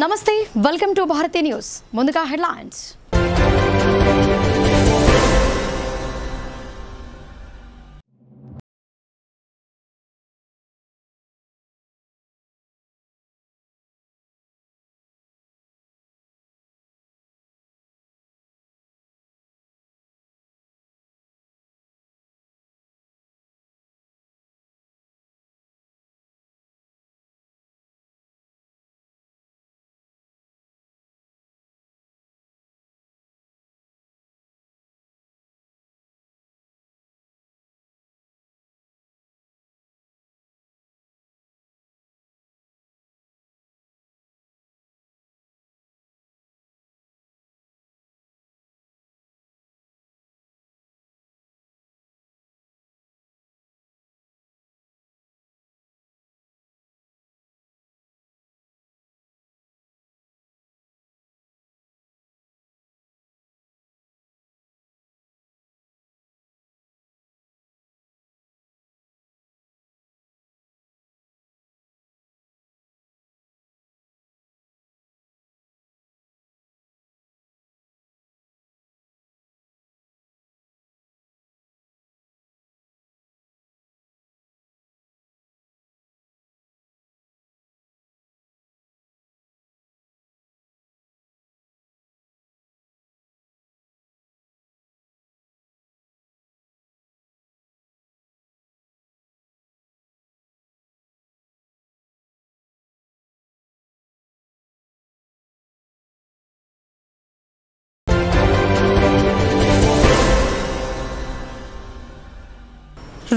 నమస్తే welcome to Bharati news ముందుగా headlines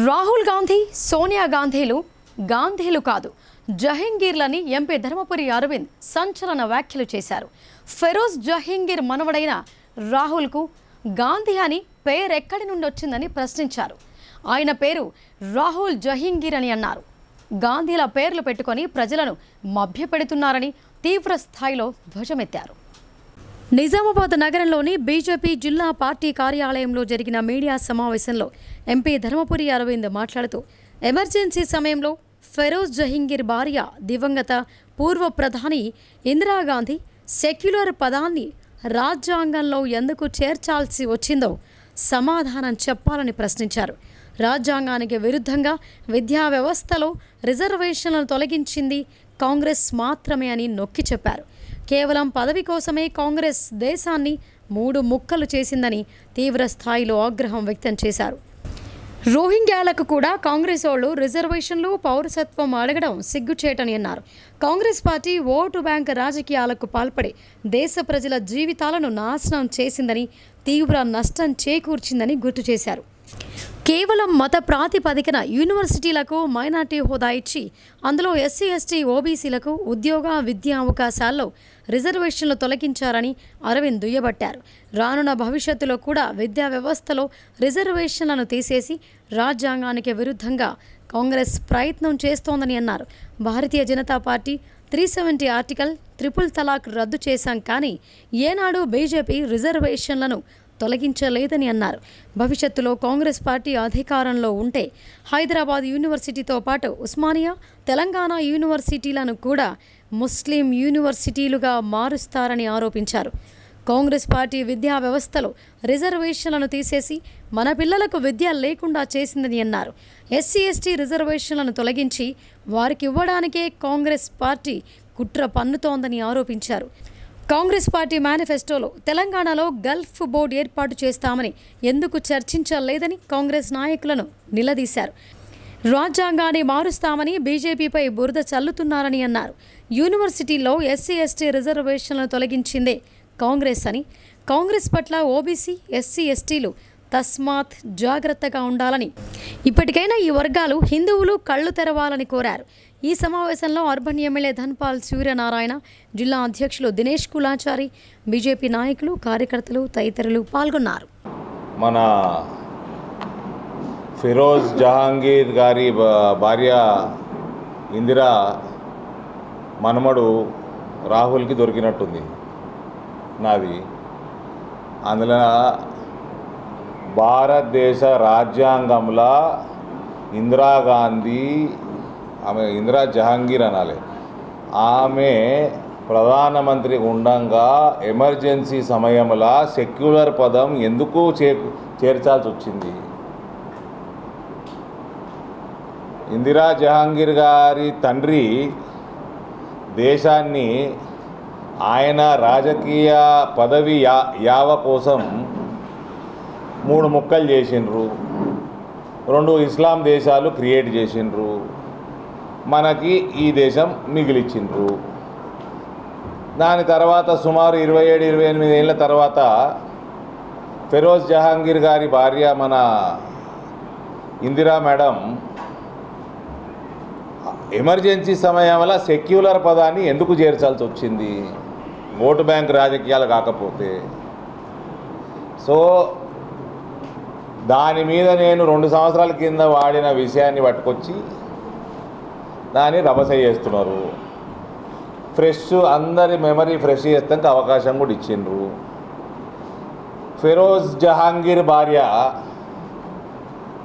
Rahul Gandhi Sonia గాంధీలు కాదు జహంగీర్లని ఎంపీ ధర్మపురి అరవింద్ సంచలన వ్యాఖ్యలు చేశారు. ఫెరోజ్ జహంగీర్ మనవడైన రాహుల్కు గాంధీ అని పేరెక్కడి నుండి వచ్చిందని ప్రశ్నించారు. ఆయన పేరు రాహుల్ జహంగీర్ అని అన్నారు. గాంధీల పేర్లు పెట్టుకొని ప్రజలను మభ్యపెడుతున్నారని తీవ్ర స్థాయిలో ధ్వజమెత్తారు. నిజామాబాద్ నగరంలోని బీజేపీ జిల్లా పార్టీ కార్యాలయంలో జరిగిన మీడియా సమావేశంలో ఎంపీ ధర్మపురి అరవింద్ మాట్లాడుతూ ఎమర్జెన్సీ సమయంలో ఫెరోజ్ జహంగీర్ భార్య దివంగత పూర్వ ప్రధాని ఇందిరాగాంధీ సెక్యులర్ పదాన్ని రాజ్యాంగంలో ఎందుకు చేర్చాల్సి వచ్చిందో సమాధానం చెప్పాలని ప్రశ్నించారు. రాజ్యాంగానికి విరుద్ధంగా విద్యా వ్యవస్థలో రిజర్వేషన్లను తొలగించింది కాంగ్రెస్ మాత్రమే అని నొక్కి చెప్పారు. కేవలం పదవి కోసమే కాంగ్రెస్ దేశాన్ని 3 ముక్కలు చేసిందని తీవ్ర స్థాయిలో ఆగ్రహం వ్యక్తం చేశారు. రోహింగ్యాలకు కూడా కాంగ్రెస్ వాళ్ళు రిజర్వేషన్లు పౌరసత్వం అడగడం సిగ్గుచేటని అన్నారు. కాంగ్రెస్ పార్టీ ఓటు బ్యాంక్ రాజకీయాలకు పాల్పడి దేశ ప్రజల జీవితాలను నాశనం చేసిందని తీవ్ర నష్టం చేకూర్చిందని గుర్తు చేశారు. కేవలం మత ప్రాతిపదికన యూనివర్సిటీలకు మైనార్టీ హోదా ఇచ్చి అందులో ఎస్సీ ఎస్టీ ఓబీసీలకు ఉద్యోగ విద్యా అవకాశాల్లో రిజర్వేషన్లు తొలగించారని అరవింద్ దుయ్యబట్టారు. రానున్న భవిష్యత్తులో కూడా విద్యా వ్యవస్థలో రిజర్వేషన్లను తీసేసి రాజ్యాంగానికి విరుద్ధంగా కాంగ్రెస్ ప్రయత్నం చేస్తోందని అన్నారు. Bharatiya Janata party 370 article triple తలాక్ రద్దు చేశాం, కానీ ఏనాడు బీజేపీ రిజర్వేషన్లను తొలగించలేదని అన్నారు. భవిష్యత్తులో కాంగ్రెస్ పార్టీ అధికారంలో ఉంటే హైదరాబాద్ యూనివర్సిటీతో పాటు ఉస్మానియా, తెలంగాణ యూనివర్సిటీలను కూడా ముస్లిం యూనివర్సిటీలుగా మారుస్తారని ఆరోపించారు. కాంగ్రెస్ పార్టీ విద్యా వ్యవస్థలో రిజర్వేషన్లను తీసేసి మన పిల్లలకు విద్య లేకుండా చేసిందని అన్నారు. ఎస్సీ ఎస్టీ రిజర్వేషన్లను తొలగించి వారికి ఇవ్వడానికే కాంగ్రెస్ పార్టీ కుట్ర పన్నుతోందని ఆరోపించారు. కాంగ్రెస్ పార్టీ మేనిఫెస్టోలో తెలంగాణలో గల్ఫ్ బోర్డు ఏర్పాటు చేస్తామని ఎందుకు చర్చించలేదని కాంగ్రెస్ నాయకులను నిలదీశారు. రాజ్యాంగాన్ని మారుస్తామని బీజేపీపై బురద చల్లుతున్నారని అన్నారు. యూనివర్సిటీల్లో ఎస్సీ ఎస్టీ రిజర్వేషన్లను తొలగించిందే కాంగ్రెస్ అని, కాంగ్రెస్ పట్ల ఓబీసీ ఎస్సీ ఎస్టీలు తస్మాత్ జాగ్రత్తగా ఉండాలని, ఇప్పటికైనా ఈ వర్గాలు హిందువులు కళ్ళు తెరవాలని కోరారు. ఈ సమావేశంలో అర్బన్ ఎమ్మెల్యే ధన్పాల్ సూర్యనారాయణ, జిల్లా అధ్యక్షులు దినేష్ కులాచారి, బీజేపీ నాయకులు, కార్యకర్తలు తదితరులు పాల్గొన్నారు. మన ఫిరోజ్ జహాంగీర్ గారి భార్య ఇందిరా మనమడు రాహుల్కి దొరికినట్టుంది నాది. అందులో భారతదేశ రాజ్యాంగంలో ఇందిరాగాంధీ, ఆమె ఇందిరా జహాంగీర్ అనాలి, ఆమె ప్రధానమంత్రి ఉండంగా ఎమర్జెన్సీ సమయంలో సెక్యులర్ పదం ఎందుకు చేర్చాల్సి వచ్చింది? ఇందిరా జహాంగీర్ గారి తండ్రి దేశాన్ని ఆయన రాజకీయ పదవి యావ కోసం 3 ముక్కలు చేసిండ్రు. 2 ఇస్లాం దేశాలు క్రియేట్ చేసిండ్రు. మనకి ఈ దేశం మిగిలిచ్చిండ్రు. దాని తర్వాత సుమారు 27-28 ఏళ్ళ తర్వాత ఫెరోజ్ జహాంగీర్ గారి భార్య మన ఇందిరా మేడం ఎమర్జెన్సీ సమయంలో సెక్యులర్ పదాన్ని ఎందుకు చేర్చాల్సి వచ్చింది? ఓటు బ్యాంక్ రాజకీయాలు కాకపోతే. సో దాని మీద నేను 2 సంవత్సరాల కింద వాడిన విషయాన్ని పట్టుకొచ్చి దాన్ని రభస చేస్తున్నారు. ఫ్రెష్ అందరి మెమరీ ఫ్రెష్ చేస్తానికి అవకాశం కూడా ఇచ్చిండ్రు. ఫెరోజ్ జహాంగీర్ భార్య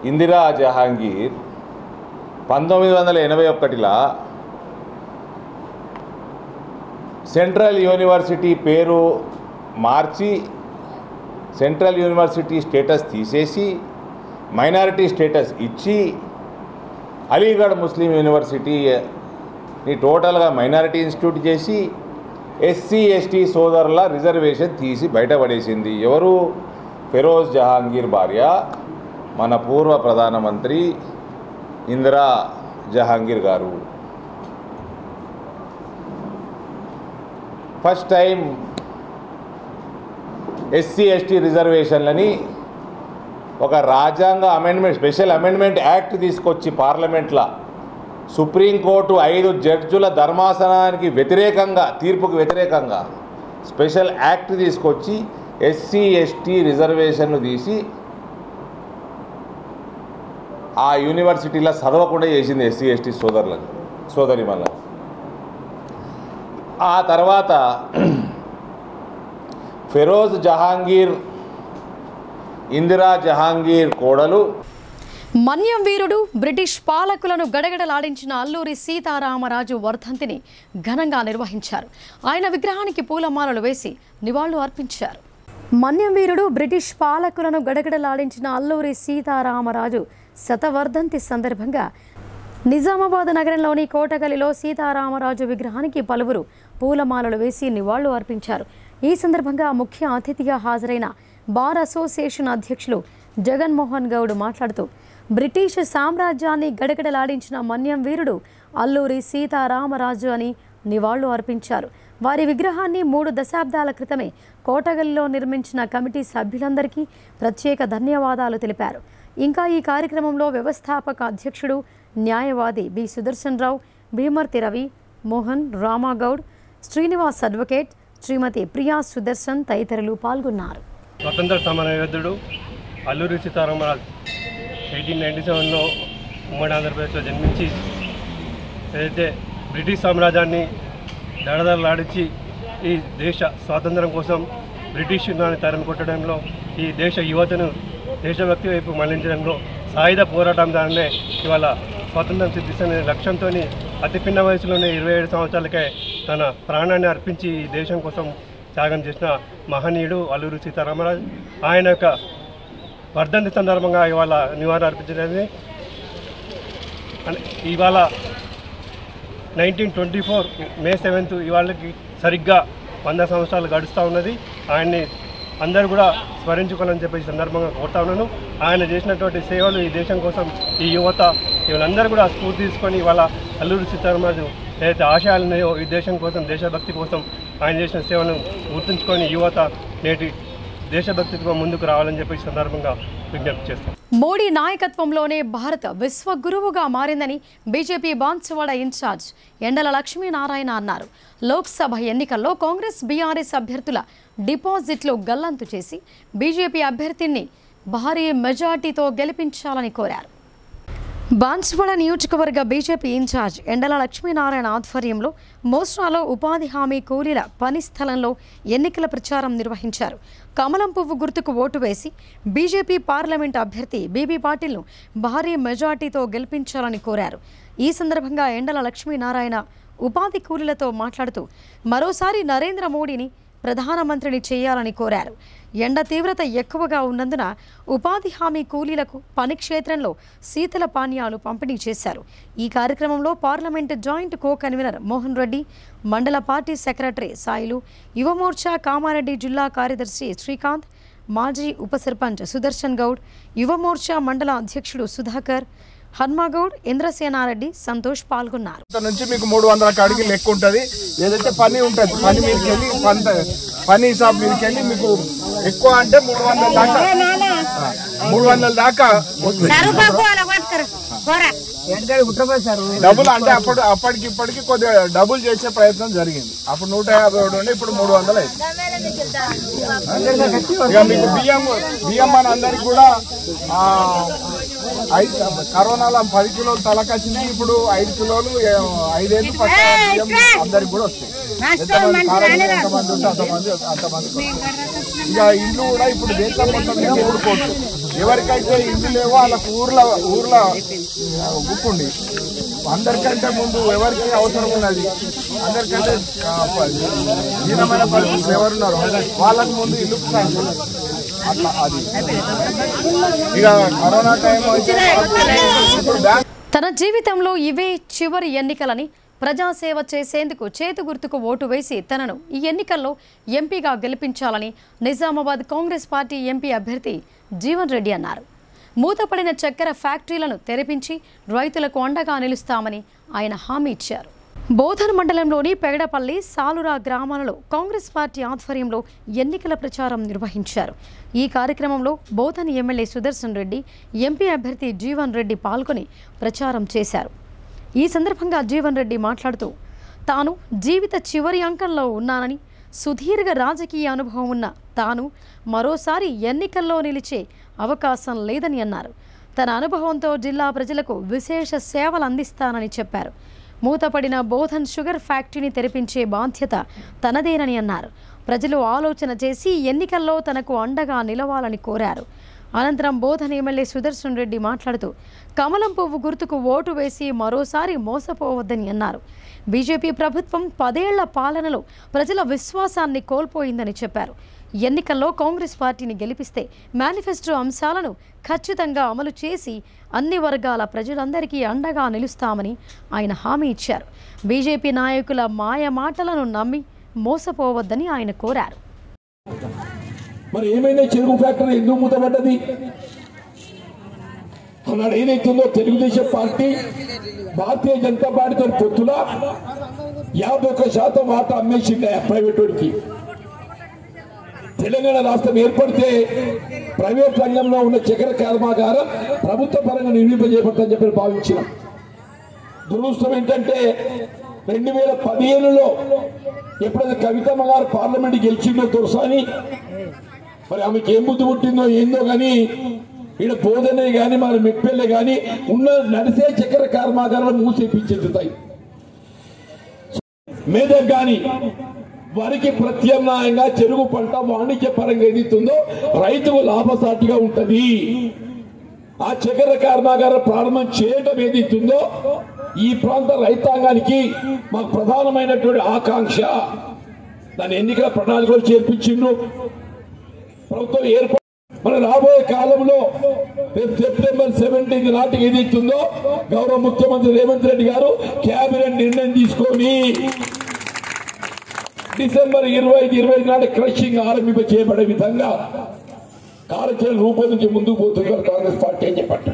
ఇందిరా జహాంగీర్ 1981లో సెంట్రల్ యూనివర్సిటీ పేరు మార్చి సెంట్రల్ యూనివర్సిటీ స్టేటస్ తీసేసి మైనారిటీ స్టేటస్ ఇచ్చి అలీగఢ్ ముస్లిం యూనివర్సిటీని టోటల్గా మైనారిటీ ఇన్స్టిట్యూట్ చేసి ఎస్సీ ఎస్టీ సోదరుల రిజర్వేషన్ తీసి బయటపడేసింది. ఎవరు? ఫెరోజ్ జహాంగీర్ భార్య మన పూర్వ ప్రధానమంత్రి ఇందిరా జహాంగీర్ గారు. ఫస్ట్ టైం ఎస్సీ ఎస్టీ రిజర్వేషన్లని ఒక రాజ్యాంగ అమెండ్మెంట్, స్పెషల్ అమెండ్మెంట్ యాక్ట్ తీసుకొచ్చి పార్లమెంట్లో సుప్రీంకోర్టు 5 జడ్జుల ధర్మాసనానికి వ్యతిరేకంగా, తీర్పుకు వ్యతిరేకంగా స్పెషల్ యాక్ట్ తీసుకొచ్చి ఎస్సీ ఎస్టీ రిజర్వేషన్లు తీసి ఆ యూనివర్సిటీలో చదవకుండా చేసింది ఎస్సీ ఎస్టీ సోదరి మళ్ళా. ఆ తర్వాత ఫెరోజ్ జహాంగీర్ ఇందిరా జహాంగీర్ కోడలు మన్యం వీరుడు బ్రిటిష్ పాలకులను గడగడలాడించిన అల్లూరి సీతారామరాజు వర్ధంతిని ఘనంగా నిర్వహించారు. ఆయన విగ్రహానికి పూలమాలలు వేసి నివాళులు అర్పించారు. మన్యం వీరుడు బ్రిటిష్ పాలకులను గడగడలాడించిన అల్లూరి సీతారామరాజు శతవర్ధంతి సందర్భంగా నిజామాబాద్ నగరంలోని కోటగలిలో సీతారామరాజు విగ్రహానికి పలువురు పూలమాలలు వేసి నివాళులు అర్పించారు. ఈ సందర్భంగా ముఖ్య అతిథిగా హాజరైన బార్ అసోసియేషన్ అధ్యక్షులు జగన్మోహన్ గౌడ్ మాట్లాడుతూ బ్రిటిష్ సామ్రాజ్యాన్ని గడగడలాడించిన మన్యం వీరుడు అల్లూరి సీతారామరాజు అని నివాళులు అర్పించారు. వారి విగ్రహాన్ని 3 దశాబ్దాల క్రితమే కోటగల్లిలో నిర్మించిన కమిటీ సభ్యులందరికీ ప్రత్యేక ధన్యవాదాలు తెలిపారు. ఇంకా ఈ కార్యక్రమంలో వ్యవస్థాపక అధ్యక్షుడు న్యాయవాది బి సుదర్శన్ రావు, భీమర్తి రవి, మోహన్, రామాగౌడ్, శ్రీనివాస్ అడ్వకేట్, శ్రీమతి ప్రియా సుదర్శన్ తదితరులు పాల్గొన్నారు. స్వతంత్ర సమరయోధుడు అల్లూరి సీతారామరాజు 1897లో ఉమ్మడి ఆంధ్రప్రదేశ్లో జన్మించి ఏదైతే బ్రిటిష్ సామ్రాజ్యాన్ని దడదడలాడించి ఈ దేశ స్వాతంత్రం కోసం బ్రిటిష్ యుద్ధాన్ని తరిమి కొట్టడంలో, ఈ దేశ యువతను దేశభక్తి వైపు మళ్లించడంలో సాయుధ పోరాటం దాన్నే ఇవాళ స్వాతంత్రం సిద్ధిస్తున్న లక్ష్యంతో అతి పిన్న వయసులోనే 27 సంవత్సరాలకే తన ప్రాణాన్ని అర్పించి ఈ దేశం కోసం త్యాగం చేసిన మహనీయుడు అల్లూరి సీతారామరాజు. ఆయన యొక్క వర్ధంతి సందర్భంగా ఇవాళ నివాళులు అర్పించడానికి ఇవాళ 1924 మే 7 ఇవాళకి సరిగ్గా 100 సంవత్సరాలు గడుస్తూ ఉన్నది. ఆయన్ని అందరూ కూడా స్మరించుకోవాలని చెప్పి ఈ సందర్భంగా కోరుతా ఉన్నాను. ఆయన చేసినటువంటి సేవలు ఈ దేశం కోసం, ఈ యువత వీళ్ళందరూ కూడా స్ఫూర్తి తీసుకొని ఇవాళ అల్లూరి సీతారామరాజు ఏదైతే ఆశయాలు ఉన్నాయో ఈ దేశం కోసం, దేశభక్తి కోసం ఆయన చేసిన సేవలను గుర్తుంచుకొని యువత నేటి దేశభక్తితో ముందుకు రావాలని చెప్పి ఈ సందర్భంగా విజ్ఞప్తి చేస్తాం. మోడీ నాయకత్వంలోనే భారత్ విశ్వగురువుగా మారిందని బీజేపీ బాన్సువాడ ఇన్ఛార్జ్ ఎండల లక్ష్మీనారాయణ అన్నారు. లోక్సభ ఎన్నికల్లో కాంగ్రెస్, బీఆర్ఎస్ అభ్యర్థుల డిపాజిట్లు గల్లంతు చేసి బీజేపీ అభ్యర్థిని భారీ మెజార్టీతో గెలిపించాలని కోరారు. బాన్సువాడ నియోజకవర్గ బీజేపీ ఇన్ఛార్జ్ ఎండల లక్ష్మీనారాయణ ఆధ్వర్యంలో మోస్రాలో ఉపాధి హామీ కూలీల పని స్థలంలో ఎన్నికల ప్రచారం నిర్వహించారు. కమలం పువ్వు గుర్తుకు ఓటు వేసి బీజేపీ పార్లమెంట్ అభ్యర్థి బీబీ పాటిల్ను భారీ మెజార్టీతో గెలిపించాలని కోరారు. ఈ సందర్భంగా ఎండల లక్ష్మీనారాయణ ఉపాధి కూలీలతో మాట్లాడుతూ మరోసారి నరేంద్ర మోడీని ప్రధానమంత్రిని చేయాలని కోరారు. ఎండ తీవ్రత ఎక్కువగా ఉన్నందున ఉపాధి హామీ కూలీలకు పని క్షేత్రంలో శీతల పానీయాలు పంపిణీ చేశారు. ఈ కార్యక్రమంలో parliament joint co convener Mohan Reddy, మండల పార్టీ సెక్రటరీ సాయిలు, యువమోర్చా కామారెడ్డి జిల్లా కార్యదర్శి శ్రీకాంత్, మాజీ ఉప సర్పంచ్ సుదర్శన్ గౌడ్, యువమోర్చా మండల అధ్యక్షుడు సుధాకర్, హన్మాగౌడ్, ఇంద్రసేనారెడ్డి, సంతోష్ పాల్గొన్నారు. నుంచి మీకు 300 కాడికి లెక్క ఉంటుంది. ఏదైతే పని ఉంటుంది పని మీదకి వెళ్ళి పని హిసాబ్ మీదకి వెళ్ళి మీకు ఎక్కువ అంటే 300 దాకా డబుల్ అంటే అప్పటికి ఇప్పటికి కొద్దిగా డబుల్ చేసే ప్రయత్నం జరిగింది. అప్పుడు 150 ఉండే, ఇప్పుడు 300 అయింది. ఇక మీకు బియ్యం మన అందరికి కూడా కరోనాలో 10 కిలోలు తలకొచ్చినాయి. ఇప్పుడు 5 కిలోలు 5 ఏళ్ళు బియ్యం అందరికి కూడా వస్తాయి. ఎంతమంది ఉంటే అంతమంది. ఇక ఇల్లు కూడా ఇప్పుడు దేశం మొత్తం ఊరుకోవచ్చు. ఎవరికైతే ఇల్లు లేవో వాళ్ళకు ఊర్లో గుక్కుండి అందరికంటే ముందు ఎవరికి అవసరం ఉన్నది, అందరికంటే దీనమైన పరిస్థితులు ఎవరున్నారు వాళ్ళకు ముందు ఇల్లు అట్లా. అది ఇక కరోనా టైం తన జీవితంలో ఇవే చివరి ఎన్నికలని ప్రజాసేవ చేసేందుకు చేతు గుర్తుకు ఓటు వేసి తనను ఈ ఎన్నికల్లో ఎంపీగా గెలిపించాలని నిజామాబాద్ కాంగ్రెస్ పార్టీ ఎంపీ అభ్యర్థి జీవన్ రెడ్డి అన్నారు. మూతపడిన చక్కెర ఫ్యాక్టరీలను తెరిపించి రైతులకు అండగా నిలుస్తామని ఆయన హామీ ఇచ్చారు. బోధన్ మండలంలోని పెగడపల్లి, సాలురా గ్రామాలలో కాంగ్రెస్ పార్టీ ఆధ్వర్యంలో ఎన్నికల ప్రచారం నిర్వహించారు. ఈ కార్యక్రమంలో బోధన్ ఎమ్మెల్యే సుదర్శన్ రెడ్డి, ఎంపీ అభ్యర్థి జీవన్ రెడ్డి పాల్గొని ప్రచారం చేశారు. ఈ సందర్భంగా జీవన్ రెడ్డి మాట్లాడుతూ తాను జీవిత చివరి అంకంలో ఉన్నానని, సుదీర్ఘ రాజకీయ అనుభవం ఉన్న తాను మరోసారి ఎన్నికల్లో నిలిచే అవకాశం లేదని అన్నారు. తన అనుభవంతో జిల్లా ప్రజలకు విశేష సేవలు అందిస్తానని చెప్పారు. మూతపడిన బోధన్ షుగర్ ఫ్యాక్టరీని తెరిపించే బాధ్యత తనదేనని అన్నారు. ప్రజలు ఆలోచన చేసి ఎన్నికల్లో తనకు అండగా నిలవాలని కోరారు. అనంతరం బోధన్ ఎమ్మెల్యే సుదర్శన్ రెడ్డి మాట్లాడుతూ కమలం పువ్వు గుర్తుకు ఓటు వేసి మరోసారి మోసపోవద్దని అన్నారు. బీజేపీ ప్రభుత్వం 10 ఏళ్ల పాలనలో ప్రజల విశ్వాసాన్ని కోల్పోయిందని చెప్పారు. ఎన్నికల్లో కాంగ్రెస్ పార్టీని గెలిపిస్తే మేనిఫెస్టో అంశాలను ఖచ్చితంగా అమలు చేసి అన్ని వర్గాల ప్రజలందరికీ అండగా నిలుస్తామని ఆయన హామీ ఇచ్చారు. బీజేపీ నాయకుల మాయ మాటలను నమ్మి మోసపోవద్దని ఆయన కోరారు. మరి ఏమైనా చెరుకు ఫ్యాక్టరీ ఎందుకు మూతపడ్డది? అన్నాడు ఏదైతుందో తెలుగుదేశం పార్టీ భారతీయ జనతా పార్టీతో పొత్తులా 51% వాటా అమ్మేసింది ప్రైవేట్ వాడికి. తెలంగాణ రాష్ట్రం ఏర్పడితే ప్రైవేట్ రంగంలో ఉన్న చక్కెర కర్మాగారం ప్రభుత్వ పరంగా నిర్మింపజేయబడతామని చెప్పి భావించినాం. దురదృష్టం ఏంటంటే 2015లో ఎప్పుడైతే కవితమ్మ గారు పార్లమెంట్ గెలిచిందో తొరసాని, మరి ఆమెకి ఏం బుద్ధి పుట్టిందో ఏందో కానీ ఇక్కడ బోధనే కానీ మన మెట్పెళ్ళే కానీ ఉన్న నడిసే చక్కెర కర్మాగారాలు మూసేపించేస్తాయి. మేదక్ కానీ వారికి ప్రత్యామ్నాయంగా చెరుకు పంట వాణిజ్య పరంగా ఏదైతుందో రైతుకు లాభసాటిగా ఉంటది. ఆ చక్కెర కర్మాగారం ప్రారంభం చేయడం ఏదైతుందో ఈ ప్రాంత రైతాంగానికి మాకు ప్రధానమైనటువంటి ఆకాంక్ష. దాని ఎన్నికల ప్రణాళికలో చేర్పించిండు ప్రభుత్వం ఏర్పాటు. మన రాబోయే కాలంలో సెప్టెంబర్ 17 నాటికి ఏదైతుందో గౌరవ ముఖ్యమంత్రి రేవంత్ రెడ్డి గారు కేబినెట్ నిర్ణయం తీసుకొని డిసెంబర్ 25 నాటి క్రషింగ్ ఆరంభింప చేయబడే విధంగా కార్యాచరణ రూపొందించి ముందుకు పోతున్నారు కాంగ్రెస్ పార్టీ అని చెప్పండి.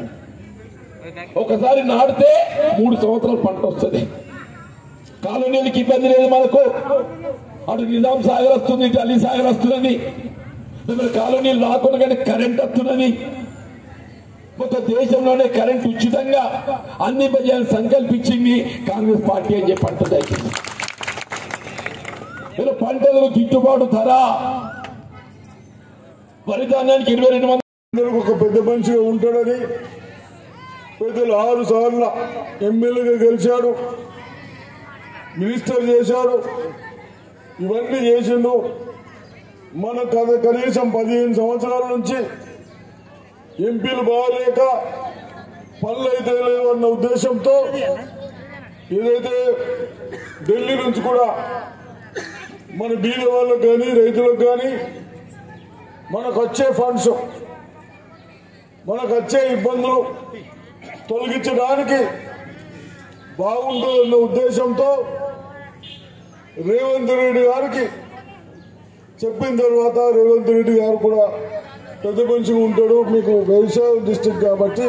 ఒకసారి నాటితే 3 సంవత్సరాలు పంట వస్తుంది. కాలనీలకి ఇబ్బంది లేదు మనకు. అటు నిజాం సాగర్ వస్తుంది, ఇటు అలీ సాగర్ వస్తున్నది. కాలనీలు రాకుండా కానీ కరెంట్ వస్తున్నది. మొత్తం దేశంలోనే కరెంట్ ఉచితంగా అందింపజేయాలని సంకల్పించింది కాంగ్రెస్ పార్టీ అని చెప్పి అంటుంది. పంటలకు గిట్టుబాటు ధర, వరి ధాన్యానికి 22 మంది ఒక పెద్ద మనిషిగా ఉంటాడని పెద్దలు 6 సార్లు ఎమ్మెల్యేగా గెలిచాడు, మినిస్టర్ చేశాడు, ఇవన్నీ చేసిండు. మన కనీసం 15 సంవత్సరాల నుంచి ఎంపీలు బాగలేక పనులు అయితే లేవన్న ఉద్దేశంతో ఏదైతే ఢిల్లీ నుంచి కూడా మన బీద వాళ్ళకు కానీ రైతులకు కానీ మనకు వచ్చే ఫండ్స్, మనకు వచ్చే ఇబ్బందులు తొలగించడానికి బాగుంటుందన్న ఉద్దేశంతో రేవంత్ రెడ్డి గారికి చెప్పిన తర్వాత రేవంత్ రెడ్డి గారు కూడా పెద్ద మనిషిగా ఉంటాడు, మీకు వ్యవసాయ డిస్ట్రిక్ట్ కాబట్టి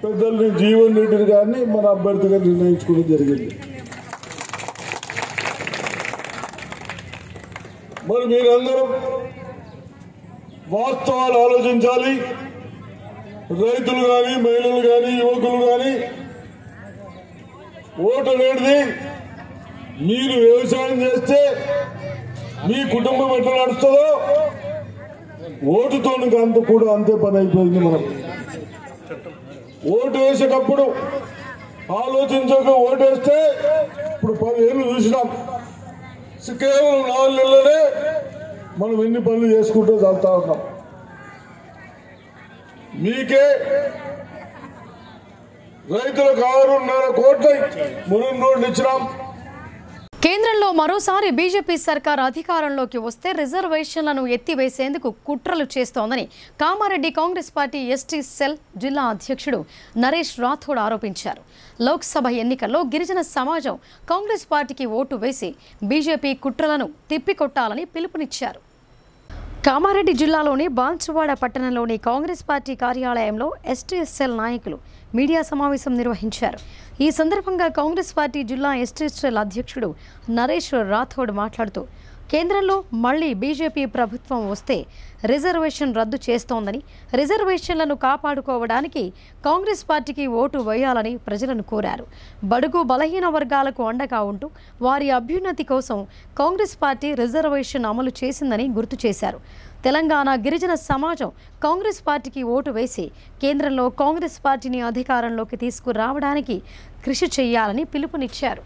పెద్దల్ని జీవన్ రెడ్డి గారిని మన అభ్యర్థిగా నిర్ణయించుకోవడం జరిగింది. మరి మీరందరూ వాస్తవాలు ఆలోచించాలి. రైతులు కానీ, మహిళలు కానీ, యువకులు కానీ ఓటు అనేది మీరు వ్యవసాయం చేస్తే మీ కుటుంబం ఎట్లా నడుస్తుందో ఓటుతో అంత కూడా అంతే పని అయిపోయింది. మనం ఓటు వేసేటప్పుడు ఆలోచించక ఓటు వేస్తే ఇప్పుడు 10 ఏళ్ళు చూసినాం. కేవలం 4 నెలలనే మనం ఎన్ని పనులు చేసుకుంటూ చదువుతా ఉన్నాం. మీకే రైతులకు 6.5 కోట్ల మురుగు రోడ్లు ఇచ్చినాం. కేంద్రంలో మరోసారి బీజేపీ సర్కార్ అధికారంలోకి వస్తే రిజర్వేషన్లను ఎత్తివేసేందుకు కుట్రలు చేస్తోందని Kamareddy Congress party ST cell జిల్లా అధ్యక్షుడు నరేష్ రాథోడ్ ఆరోపించారు. లోక్సభ ఎన్నికల్లో గిరిజన సమాజం కాంగ్రెస్ పార్టీకి ఓటు వేసి బీజేపీ కుట్రలను తిప్పికొట్టాలని పిలుపునిచ్చారు. కామారెడ్డి జిల్లాలోని బాన్సువాడ పట్టణంలోని కాంగ్రెస్ పార్టీ కార్యాలయంలో ఎస్టీఎస్ఎల్ నాయకులు మీడియా సమావేశం నిర్వహించారు. ఈ సందర్భంగా కాంగ్రెస్ పార్టీ జిల్లా ఎస్టీఎస్ఎల్ అధ్యక్షుడు నరేష్ రాథోడ్ మాట్లాడుతూ కేంద్రంలో మళ్లీ బీజేపీ ప్రభుత్వం వస్తే రిజర్వేషన్ రద్దు చేస్తోందని, రిజర్వేషన్లను కాపాడుకోవడానికి కాంగ్రెస్ పార్టీకి ఓటు వేయాలని ప్రజలను కోరారు. బడుగు బలహీన వర్గాలకు అండగా ఉంటూ వారి అభ్యున్నతి కోసం కాంగ్రెస్ పార్టీ రిజర్వేషన్ అమలు చేసిందని గుర్తు చేశారు. తెలంగాణ గిరిజన సమాజం కాంగ్రెస్ పార్టీకి ఓటు వేసి కేంద్రంలో కాంగ్రెస్ పార్టీని అధికారంలోకి తీసుకురావడానికి కృషి చేయాలని పిలుపునిచ్చారు.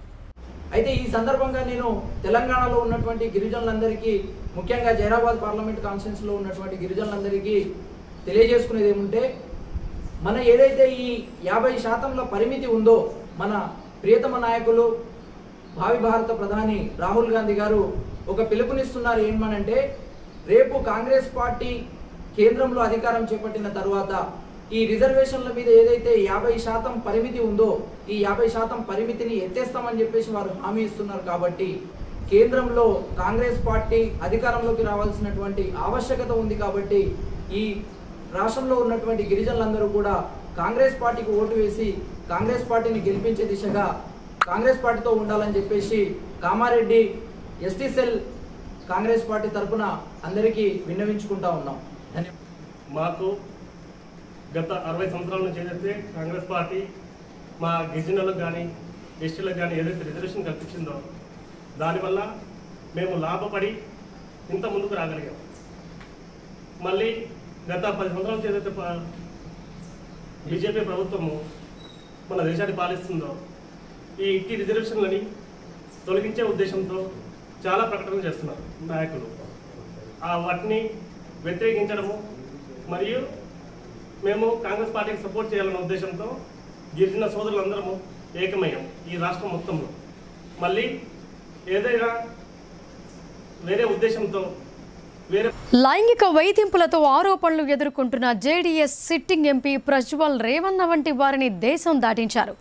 అయితే ఈ సందర్భంగా నేను తెలంగాణలో ఉన్నటువంటి గిరిజనులందరికీ, ముఖ్యంగా జైరాబాద్ పార్లమెంట్ కాన్స్టిట్యున్సీలో ఉన్నటువంటి గిరిజనులందరికీ తెలియజేసుకునేది ఏమంటే, మన ఏదైతే ఈ 50% పరిమితి ఉందో, మన ప్రియతమ నాయకులు భావి భారత ప్రధాని రాహుల్ గాంధీ గారు ఒక పిలుపునిస్తున్నారు. ఏమనంటే, రేపు కాంగ్రెస్ పార్టీ కేంద్రంలో అధికారం చేపట్టిన తర్వాత ఈ రిజర్వేషన్ల మీద ఏదైతే 50% పరిమితి ఉందో, ఈ 50% పరిమితిని ఎత్తేస్తామని చెప్పేసి వారు హామీ ఇస్తున్నారు. కాబట్టి కేంద్రంలో కాంగ్రెస్ పార్టీ అధికారంలోకి రావాల్సినటువంటి ఆవశ్యకత ఉంది. కాబట్టి ఈ రాష్ట్రంలో ఉన్నటువంటి గిరిజనులందరూ కూడా కాంగ్రెస్ పార్టీకి ఓటు వేసి కాంగ్రెస్ పార్టీని గెలిపించే దిశగా కాంగ్రెస్ పార్టీతో ఉండాలని చెప్పేసి Kamareddy ST cell Congress party తరఫున అందరికీ విన్నవించుకుంటా ఉన్నాం. మాకు గత 60 సంవత్సరాల నుంచి ఏదైతే కాంగ్రెస్ పార్టీ మా గిరిజనులకు కానీ ఎస్టీలకు కానీ ఏదైతే రిజర్వేషన్ కల్పించిందో దానివల్ల మేము లాభపడి ఇంత ముందుకు రాగలిగాం. మళ్ళీ గత 10 సంవత్సరాల నుంచి ఏదైతే బీజేపీ ప్రభుత్వము మన దేశాన్ని పాలిస్తుందో ఈ ఇట్టి రిజర్వేషన్లని తొలగించే ఉద్దేశంతో చాలా ప్రకటనలు చేస్తున్నారు నాయకులు. వాటిని వ్యతిరేకించడము మరియు మేము కాంగ్రెస్ పార్టీకి సపోర్ట్ చేయాలన్న ఉద్దేశంతో గిరిజన సోదరులందరము ఏకమయ్యాం ఈ రాష్ట్రం మొత్తంలో. మళ్ళీ ఏదైనా వేరే ఉద్దేశంతో లైంగిక వేధింపులతో ఆరోపణలు ఎదుర్కొంటున్న JDS sitting MP Prajwal Revanna వంటి వారిని దేశం దాటించారు.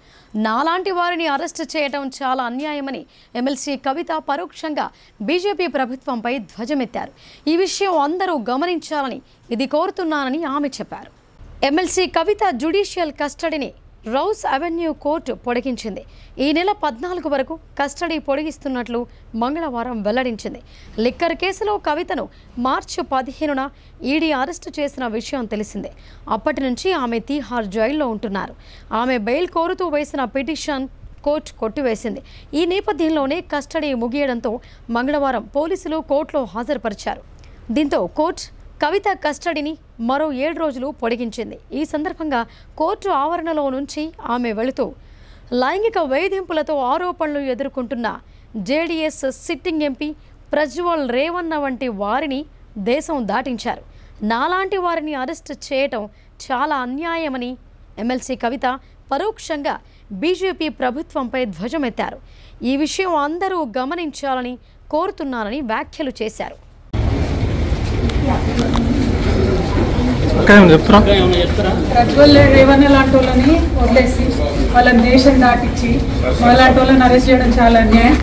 నాలాంటి వారిని అరెస్టు చేయడం చాలా అన్యాయమని ఎమ్మెల్సీ కవిత పరోక్షంగా బీజేపీ ప్రభుత్వంపై ధ్వజమెత్తారు. ఈ విషయం అందరూ గమనించాలని ఇది కోరుతున్నానని ఆమె చెప్పారు. ఎమ్మెల్సీ కవిత జ్యుడిషియల్ కస్టడీని రౌస్ అవెన్యూ కోర్టు పొడిగించింది. ఈ నెల 14 వరకు కస్టడీ పొడిగిస్తున్నట్లు మంగళవారం వెల్లడించింది. లిక్కర్ కేసులో కవితను మార్చి 15న ఈడీ అరెస్టు చేసిన విషయం తెలిసిందే. అప్పటి నుంచి ఆమె తీహార్ జైల్లో ఉంటున్నారు. ఆమె బెయిల్ కోరుతూ వేసిన పిటిషన్ కోర్టు కొట్టివేసింది. ఈ నేపథ్యంలోనే కస్టడీ ముగియడంతో మంగళవారం పోలీసులు కోర్టులో హాజరుపరిచారు. దీంతో కోర్టు కవిత కస్టడీని మరో 7 రోజులు పొడిగించింది. ఈ సందర్భంగా కోర్టు ఆవరణలో నుంచి ఆమె వెళుతూ లైంగిక వేధింపులతో ఆరోపణలు ఎదుర్కొంటున్న JDS sitting MP Prajwal Revanna వంటి వారిని దేశం దాటించారు. నాలాంటి వారిని అరెస్ట్ చేయటం చాలా అన్యాయమని ఎమ్మెల్సీ కవిత పరోక్షంగా బీజేపీ ప్రభుత్వంపై ధ్వజమెత్తారు. ఈ విషయం అందరూ గమనించాలని కోరుతున్నారని వ్యాఖ్యలు చేశారు. ప్రజ్వల్ రేవన్న లాంటి వాళ్ళని వదిలేసి వాళ్ళని దేశం దాటించి వాళ్ళంటి వాళ్ళని అరెస్ట్ చేయడం చాలా అన్యాయం.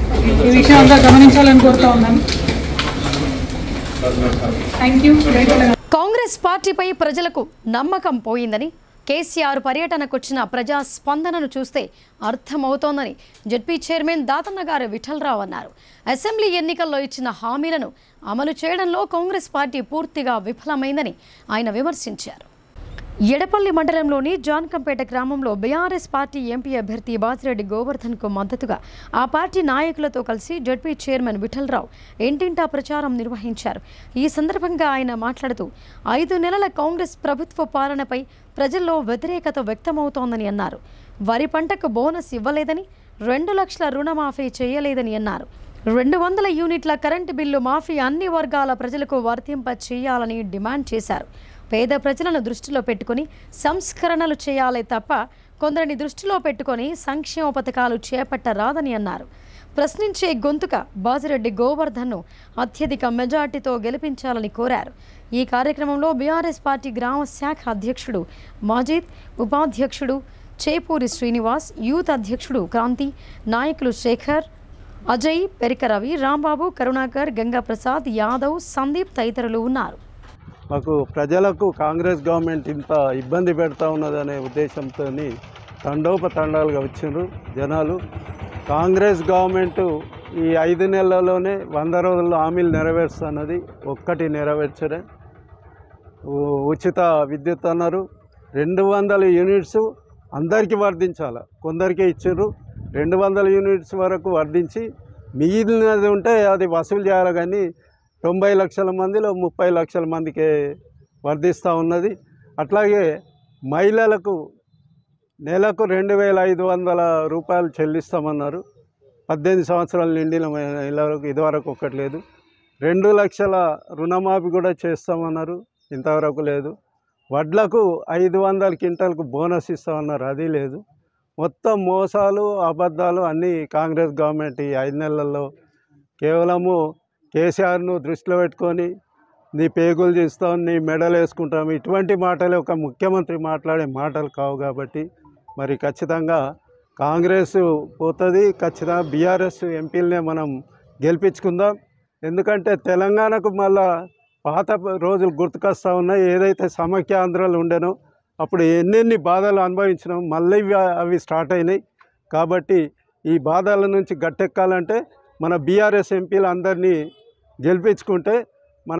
ఈ విషయం అంతా గమనించాలని కోరుతా ఉన్నాను. Thank you. కాంగ్రెస్ పార్టీపై ప్రజలకు నమ్మకం పోయిందని, కేసీఆర్ పర్యటనకొచ్చిన ప్రజా స్పందనను చూస్తే అర్థమవుతోందని జెడ్పీ చైర్మన్ దాతన్న గారు విఠలరావు అన్నారు. అసెంబ్లీ ఎన్నికల్లో ఇచ్చిన హామీలను అమలు చేయడంలో కాంగ్రెస్ పార్టీ పూర్తిగా విఫలమైందని ఆయన విమర్శించారు. ఎడపల్లి మండలంలోని జాన్కంపేట గ్రామంలో బీఆర్ఎస్ పార్టీ ఎంపీ అభ్యర్థి బాజిరెడ్డి గోవర్ధన్కు మద్దతుగా ఆ పార్టీ నాయకులతో కలిసి జెడ్పీ చైర్మన్ విఠలరావు ఇంటింటా ప్రచారం నిర్వహించారు. ఈ సందర్భంగా ఆయన మాట్లాడుతూ 5 నెలల కాంగ్రెస్ ప్రభుత్వ పాలనపై ప్రజల్లో వ్యతిరేకత వ్యక్తమవుతోందని అన్నారు. వరి పంటకు బోనస్ ఇవ్వలేదని, 2 లక్షల రుణమాఫీ చేయలేదని అన్నారు. 200 యూనిట్ల కరెంటు బిల్లు మాఫీ అన్ని వర్గాల ప్రజలకు వర్తింప చేయాలని డిమాండ్ చేశారు. పేద ప్రజలను దృష్టిలో పెట్టుకుని సంస్కరణలు చేయాలే తప్ప కొందరిని దృష్టిలో పెట్టుకొని సంక్షేమ పథకాలు చేపట్టరాదని అన్నారు. ప్రశ్నించే గొంతుక బాజిరెడ్డి గోవర్ధన్ను అత్యధిక మెజార్టీతో గెలిపించాలని కోరారు. ఈ కార్యక్రమంలో బీఆర్ఎస్ పార్టీ గ్రామ శాఖ అధ్యక్షుడు మాజీద్, ఉపాధ్యక్షుడు చేపూరి శ్రీనివాస్, యూత్ అధ్యక్షుడు క్రాంతి, నాయకులు శేఖర్, అజయ్, పెరిక రవి, రాంబాబు, కరుణాకర్, గంగాప్రసాద్, యాదవ్, సందీప్ తదితరులు ఉన్నారు. మాకు ప్రజలకు కాంగ్రెస్ గవర్నమెంట్ ఇంత ఇబ్బంది పెడతా ఉన్నదనే ఉద్దేశంతో తండోపతండాలుగా వచ్చిండ్రు జనాలు. కాంగ్రెస్ గవర్నమెంట్ ఈ 5 నెలల్లోనే 100 రోజుల్లో హామీలు నెరవేరుస్తున్నది. ఒక్కటి నెరవేర్చరే. ఉచిత విద్యుత్ అన్నారు. 200 యూనిట్స్ అందరికీ వర్ధించాలి. కొందరికే ఇచ్చారు. 200 యూనిట్స్ వరకు వర్ధించి మిగిలినది ఉంటే అది వసూలు చేయాలి. కానీ 90 లక్షల మందిలో 30 లక్షల మందికి వర్ధిస్తూ ఉన్నది. అట్లాగే మహిళలకు నెలకు 2500 రూపాయలు చెల్లిస్తామన్నారు. 18 సంవత్సరాలు నిండిన మహిళలకు ఇదివరకు ఒక్కటి లేదు. 2 లక్షల రుణమాఫీ కూడా చేస్తామన్నారు. ఇంతవరకు లేదు. వడ్లకు 500 క్వింటాలకు బోనస్ ఇస్తామన్నారు. అది లేదు. మొత్తం మోసాలు, అబద్ధాలు అన్నీ కాంగ్రెస్ గవర్నమెంట్ ఈ 5 నెలల్లో కేవలము కేసీఆర్ను దృష్టిలో పెట్టుకొని నీ పేగులు చేస్తాం, నీ మెడలు వేసుకుంటాం, ఇటువంటి మాటలు ఒక ముఖ్యమంత్రి మాట్లాడే మాటలు కావు. కాబట్టి మరి ఖచ్చితంగా కాంగ్రెస్ పోతుంది. ఖచ్చితంగా బీఆర్ఎస్ ఎంపీలనే మనం గెలిపించుకుందాం. ఎందుకంటే తెలంగాణకు మళ్ళా పాత రోజులు గుర్తుకొస్తూ ఉన్నాయి. ఏదైతే సమైక్యాంధ్రాలు ఉండేనో అప్పుడు ఎన్నెన్ని బాధలు అనుభవించినాం, మళ్ళీ అవి స్టార్ట్ అయినాయి. కాబట్టి ఈ బాధల నుంచి గట్టెక్కాలంటే మన బీఆర్ఎస్ ఎంపీలు అందరినీ గెలిపించుకుంటే మన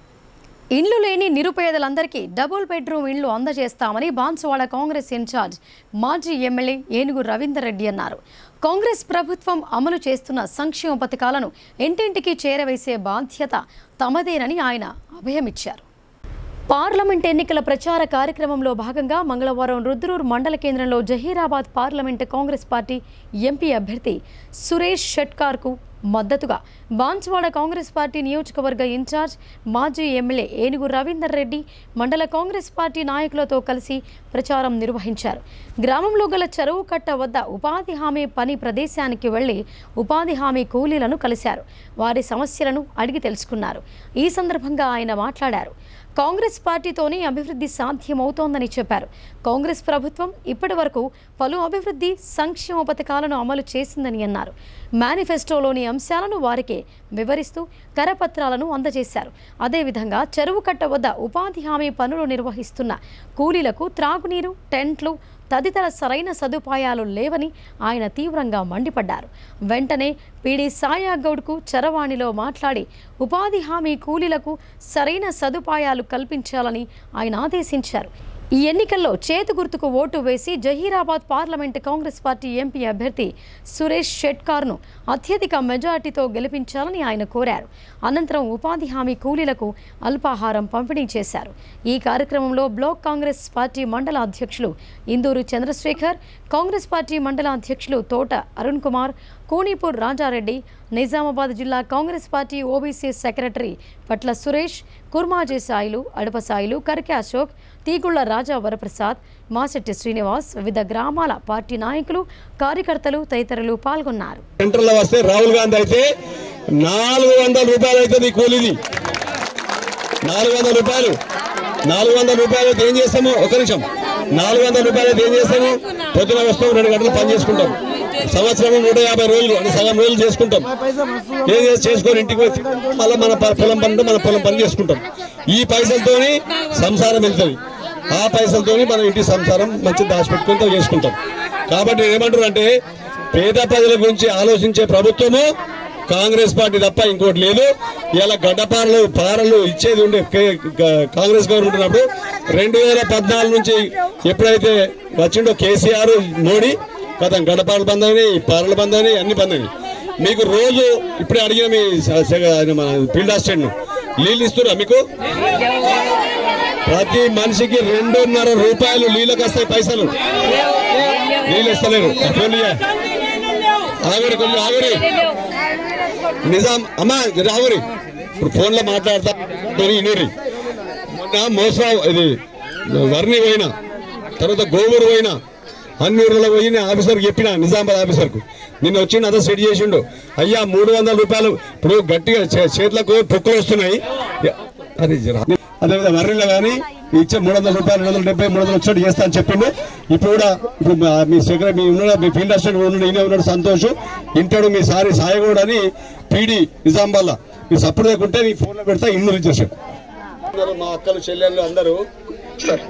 ఇండ్లు లేని నిరుపేదలందరికీ డబుల్ బెడ్రూమ్ ఇండ్లు అందజేస్తామని బాన్సువాడ కాంగ్రెస్ ఇన్ఛార్జ్ మాజీ ఎమ్మెల్యే ఏనుగు రవీందర్ రెడ్డి అన్నారు. కాంగ్రెస్ ప్రభుత్వం అమలు చేస్తున్న సంక్షేమ పథకాలను ఇంటింటికి చేరవేసే బాధ్యత తమదేనని ఆయన అభయమిచ్చారు. పార్లమెంట్ ఎన్నికల ప్రచార కార్యక్రమంలో భాగంగా మంగళవారం రుద్రూర్ మండల కేంద్రంలో Zaheerabad parliament Congress party MP అభ్యర్థి సురేష్ షెట్కార్కు మద్దతుగా బాన్సువాడ కాంగ్రెస్ పార్టీ నియోజకవర్గ ఇన్ఛార్జ్ మాజీ ఎమ్మెల్యే ఏనుగు రవీందర్ రెడ్డి మండల కాంగ్రెస్ పార్టీ నాయకులతో కలిసి ప్రచారం నిర్వహించారు. గ్రామంలో గల చెరువు కట్ట వద్ద ఉపాధి హామీ పని ప్రదేశానికి వెళ్లి ఉపాధి హామీ కూలీలను కలిశారు. వారి సమస్యలను అడిగి తెలుసుకున్నారు. ఈ సందర్భంగా ఆయన మాట్లాడారు. కాంగ్రెస్ పార్టీతోనే అభివృద్ధి సాధ్యమవుతోందని చెప్పారు. కాంగ్రెస్ ప్రభుత్వం ఇప్పటి వరకు పలు అభివృద్ధి సంక్షేమ పథకాలను అమలు చేసిందని అన్నారు. మేనిఫెస్టోలోని అంశాలను వారికి వివరిస్తూ కరపత్రాలను అందజేశారు. అదేవిధంగా చెరువు కట్ట వద్ద ఉపాధి హామీ పనులు నిర్వహిస్తున్న కూలీలకు త్రాగునీరు, టెంట్లు తదితర సరైన సదుపాయాలు లేవని ఆయన తీవ్రంగా మండిపడ్డారు. వెంటనే పీడీ సాయాగౌడ్కు చరవాణిలో మాట్లాడి ఉపాధి హామీ కూలీలకు సరైన సదుపాయాలు కల్పించాలని ఆయన ఆదేశించారు. ఈ ఎన్నికల్లో చేతు గుర్తుకు ఓటు వేసి Zaheerabad parliament Congress party MP అభ్యర్థి సురేష్ షెట్కార్ను అత్యధిక మెజార్టీతో గెలిపించాలని ఆయన కోరారు. అనంతరం ఉపాధి హామీ కూలీలకు అల్పాహారం పంపిణీ చేశారు. ఈ కార్యక్రమంలో బ్లాక్ కాంగ్రెస్ పార్టీ మండల అధ్యక్షులు ఇందూరు చంద్రశేఖర్, కాంగ్రెస్ పార్టీ మండల అధ్యక్షులు తోట అరుణ్ కుమార్, కోణిపూర్ రాజారెడ్డి, నిజామాబాద్ జిల్లా కాంగ్రెస్ పార్టీ ఓబీసీ సెక్రటరీ పట్ల సురేష్, కుర్మాజీ సాయిలు, అడప సాయిలు, కర్కే అశోక్, తీగుళ్ల రాజా వరప్రసాద్, మాసెట్టి శ్రీనివాస్, వివిధ గ్రామాల పార్టీ నాయకులు, కార్యకర్తలు తదితరులు పాల్గొన్నారు. సెంటర్లో వస్తే రాహుల్ గాంధీ అయితే 400 రూపాయలు అవుతుంది కూలీది. 400 రూపాయలు. 400 రూపాయలు అయితే ఏం చేస్తాము? ఒక నిమిషం. 400 రూపాయలు అయితే ఏం చేస్తాము? పొద్దున వస్తాం, 2 గంటలు పని చేసుకుంటాం. సంవత్సరం 150 రోజులు అంటే సగం రోజులు చేసుకుంటాం. ఏం చేసుకొని ఇంటికి వచ్చి మళ్ళీ మన పొలం పని చేసుకుంటాం. ఈ పైసలతోని సంసారం వెళ్తుంది. ఆ పైసలతోని మనం ఇంటి సంసారం మంచి దాచిపెట్టుకుంటూ చేసుకుంటాం. కాబట్టి ఏమంటారు అంటే పేద ప్రజల గురించి ఆలోచించే ప్రభుత్వము కాంగ్రెస్ పార్టీ తప్ప ఇంకోటి లేదు. ఇలా పారలు ఇచ్చేది ఉండే కాంగ్రెస్ గవర్నమెంట్ ఉన్నప్పుడు 2014 నుంచి ఎప్పుడైతే వచ్చిండో కేసీఆర్, మోడీ కదా గడపాలు బంద్ అయినాయి, పారలు బంద్ అయినాయి, అన్ని బంద్ అయినాయి. మీకు రోజు ఇప్పుడే అడిగిన మీ ఫీల్డ్ అసిస్టెంట్ నీళ్ళు ఇస్తున్నా మీకు? ప్రతి మనిషికి 2.5 రూపాయలు నీళ్ళకి వస్తాయి పైసలు. నీళ్ళు ఇస్తలేరు. ఆవిరి కొంచెం ఆవిరి నిజాం అమ్మా రావురి ఇప్పుడు ఫోన్లో మాట్లాడతా ఇనూరి. మొన్న మోసా ఇది వర్ణి పోయినా, తర్వాత గోవూరు పోయినా, అన్ని ఊర్లలో పోయి ఆఫీసర్కి చెప్పిన, నిజామాబాద్ ఆఫీసర్కు నిన్న వచ్చి అదే సెట్ చేసిండు. అయ్యా 300 రూపాయలు ఇప్పుడు గట్టిగా చేతులకు పొక్కులు వస్తున్నాయి. అదేవిధంగా వర్ణిలో కానీ ఇచ్చే 300 రూపాయలు 270 300 వచ్చినట్టు చేస్తా అని చెప్పిండు. ఇప్పుడు కూడా ఇప్పుడు మీ సెక్రటరీ మీ ఉన్నాడు, మీ ఫీల్డ్ అసిస్టెంట్ ఉన్నాడు, ఈయన ఉన్నాడు సంతోష్, ఇంటాడు మీ సాయిగౌడ్ అని పీడి నిజామాబాద్లో. మీరు సపోర్ట్ లేకుంటే నీ ఫోన్లో పెడతా ఇల్లు రిజిస్ట్రేషన్. మా అక్కలు చెల్లెళ్ళు అందరూ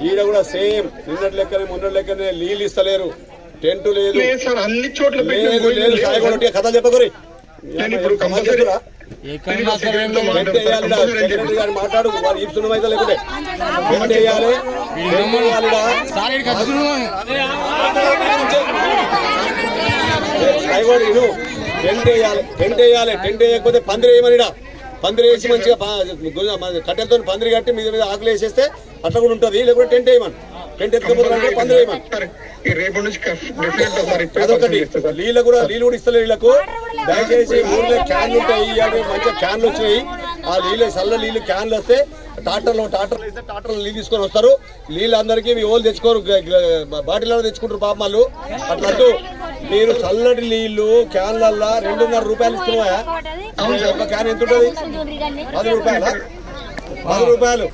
ఈడ కూడా సేమ్ నిన్నటి లెక్కనే మొన్నటి లెక్కనే నీళ్ళు ఇస్తలేరు, టెంట్ లేదు, అన్ని చోట్ల కథ చెప్పకరి మాట్లాడు. వారు ఇస్తున్న అయితే లేకుంటే టెంట్ వేయాలి. టెంట్ వేయకపోతే పందిరి వేయమనిడా, పందిరి వేసి మంచిగా కట్టెలతో పందిరి కట్టి మీద ఆకులు వేసేస్తే అట్లా కూడా ఉంటుంది. లేకుంటే టెంట్ వేయమని, టెంట్ ఎత్తుకపోతే పందిరి వేయమని. అదొకటి. నీళ్ళు కూడా ఇస్తలేదు వీళ్ళకు. దయచేసి ఊళ్ళో క్యాన్లు ఉంటాయి, మంచిగా క్యాన్లు వచ్చినాయి. ఆ నీళ్ళు చల్ల నీళ్ళు క్యాన్లు వస్తే ట్రాక్టర్లు వేస్తే ట్రాక్టర్లు నీళ్ళు తీసుకొని వస్తారు. నీళ్ళు అందరికీ మీ ఓళ్ళు తెచ్చుకోరు, బాటిల్లో తెచ్చుకుంటారు పాప వాళ్ళు. అట్లా మీరు చల్లటి నీళ్లు క్యాన్లల్లా 2.5 రూపాయలు ఇస్తున్నాయా? ఒక క్యాన్ ఎంత ఉంటుంది? 10 రూపాయలు.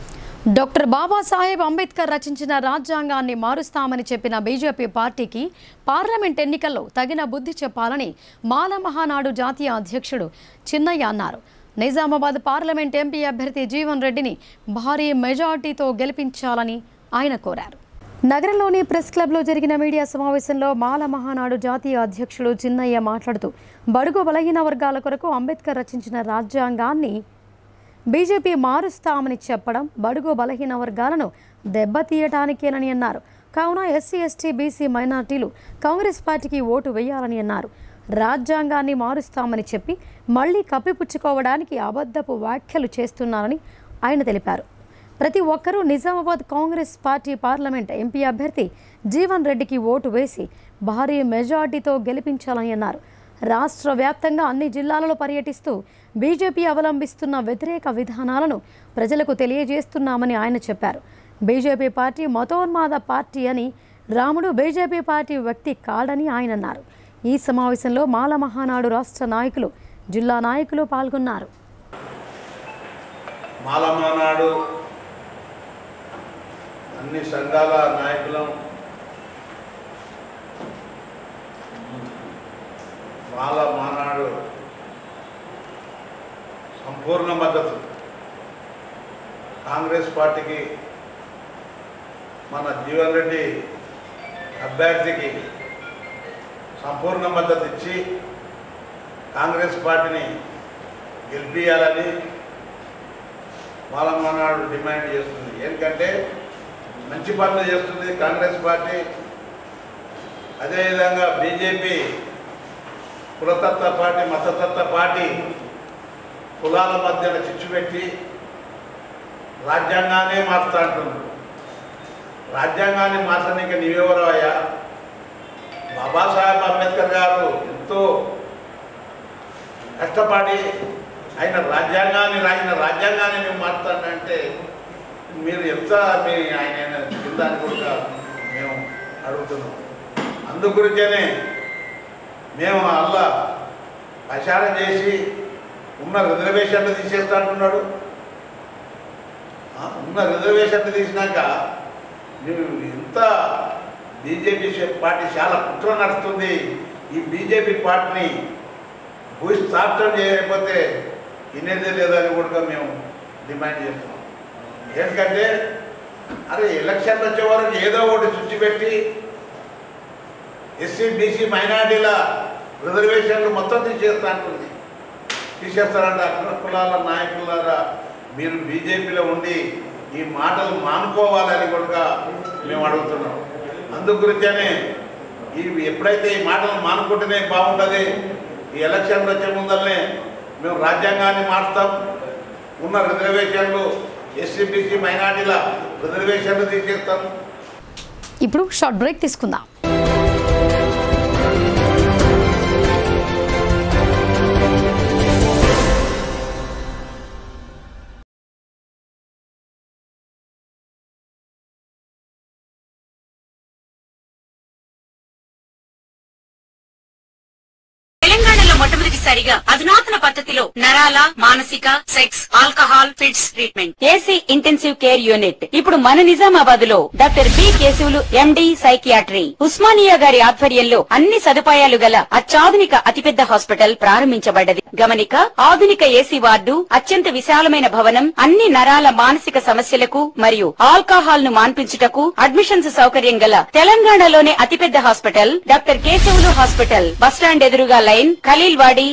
డాక్టర్ బాబాసాహెబ్ అంబేద్కర్ రచించిన రాజ్యాంగాన్ని మారుస్తామని చెప్పిన బీజేపీ పార్టీకి పార్లమెంట్ ఎన్నికల్లో తగిన బుద్ధి చెప్పాలని మాల మహానాడు జాతీయ అధ్యక్షుడు చిన్నయ్య అన్నారు. నిజామాబాద్ పార్లమెంట్ ఎంపీ అభ్యర్థి జీవన్ రెడ్డిని భారీ మెజార్టీతో గెలిపించాలని ఆయన కోరారు. నగరంలోని ప్రెస్ క్లబ్లో జరిగిన మీడియా సమావేశంలో మాల మహానాడు జాతీయ అధ్యక్షుడు చిన్నయ్య మాట్లాడుతూ బడుగు బలహీన వర్గాల కొరకు అంబేద్కర్ రచించిన రాజ్యాంగాన్ని బీజేపీ మారుస్తామని చెప్పడం బడుగు బలహీన వర్గాలను దెబ్బతీయటానికేనని అన్నారు. కావున ఎస్సీ, ఎస్టీ, బీసీ మైనార్టీలు కాంగ్రెస్ పార్టీకి ఓటు వేయాలని అన్నారు. రాజ్యాంగాన్ని మారుస్తామని చెప్పి మళ్లీ కప్పిపుచ్చుకోవడానికి అబద్ధపు వ్యాఖ్యలు చేస్తున్నారని ఆయన తెలిపారు. ప్రతి ఒక్కరూ Nizamabad Congress party parliament MP అభ్యర్థి జీవన్ రెడ్డికి ఓటు వేసి భారీ మెజార్టీతో గెలిపించాలని అన్నారు. రాష్ట్ర వ్యాప్తంగా అన్ని జిల్లాలలో పర్యటిస్తూ బీజేపీ అవలంబిస్తున్న వ్యతిరేక విధానాలను ప్రజలకు తెలియజేస్తున్నామని ఆయన చెప్పారు. బీజేపీ పార్టీ మతోన్మాద పార్టీ అని, రాముడు బీజేపీ పార్టీ వ్యక్తి కాడని ఆయన అన్నారు. ఈ సమావేశంలో మాల మహానాడు రాష్ట్ర నాయకులు, జిల్లా నాయకులు పాల్గొన్నారు. మాల మహానాడు అన్ని సంఘాల నాయకులం, మాల మహానాడు సంపూర్ణ మద్దతు. కాంగ్రెస్ పార్టీకి, మన జీవన్ రెడ్డి అభ్యర్థికి సంపూర్ణ మద్దతు ఇచ్చి కాంగ్రెస్ పార్టీని గెలిపించాలని మాల మహానాడు డిమాండ్ చేస్తుంది. ఎందుకంటే మంచి పనులు చేస్తుంది కాంగ్రెస్ పార్టీ. అదేవిధంగా బీజేపీ కులతత్వ పార్టీ, మతతత్వ పార్టీ కులాల మధ్యన చిచ్చు పెట్టి రాజ్యాంగాన్ని మార్చుతా అంటున్నారు. రాజ్యాంగాన్ని మార్చడానికి నీవెవరో అయ్యా? బాబాసాహెబ్ అంబేద్కర్ గారు ఎంతో కష్టపడి ఆయన రాజ్యాంగాన్ని రాసిన రాజ్యాంగాన్ని మేము మార్చుతానంటే మీరు ఎంత మీ ఆయన కిందాన్ని కూడా మేము అడుగుతున్నాం. అందుగురించనే మేము అల్లా ప్రచారం చేసి ఉన్న రిజర్వేషన్లు తీసేస్తా అంటున్నాడు. ఉన్న రిజర్వేషన్లు తీసినాక నువ్వు ఎంత బీజేపీ పార్టీ చాలా కుట్ర నడుస్తుంది. ఈ బీజేపీ పార్టీని భూస్థాపితం చేయకపోతే వినేదే లేదని కూడా మేము డిమాండ్ చేస్తున్నాం. ఎందుకంటే అరే ఎలక్షన్లు వచ్చే వరకు ఏదో ఒకటి చుచ్చి పెట్టి ఎస్సీ బీసీ మైనార్టీల రిజర్వేషన్లు మొత్తం తీసేస్తారంటే అగ్ర కులాల నాయకులారా మీరు బీజేపీలో ఉండి ఈ మాటలు మానుకోవాలని కూడా మేము అడుగుతున్నాం. అందుగురించనే ఇవి ఎప్పుడైతే ఈ మాటలు మానుకుంటేనే బాగుంటుంది. ఈ ఎలక్షన్లు వచ్చే ముందరనే మేము రాజ్యాంగాన్ని మార్చుతాం, ఉన్న రిజర్వేషన్లు ఎస్సీ బీసీ మైనార్టీల రిజర్వేషన్లు తీసేస్తాం. ఇప్పుడు షార్ట్ బ్రేక్ తీసుకుందాం. మొట్టమొదటిసారిగా అధునాతన పద్ధతిలో నరాల, మానసిక, sex, alcohol, fits treatment, AC intensive care unit ఇప్పుడు మన నిజామాబాద్ లో doctor B Keshavulu MD psychiatry Osmania గారి ఆధ్వర్యంలో అన్ని సదుపాయాలు గల అత్యాధునిక అతిపెద్ద హాస్పిటల్ ప్రారంభించబడ్డది. గమనిక, ఆధునిక ఏసీ వార్డు, అత్యంత విశాలమైన భవనం, అన్ని నరాల మానసిక సమస్యలకు మరియు ఆల్కహాల్ ను మాన్పించుటకు అడ్మిషన్స్ సౌకర్యం గల తెలంగాణలోనే అతిపెద్ద hospital doctor Keshavulu hospital. Bus stand ఎదురుగా లైన్, ఖలీల్వాడి.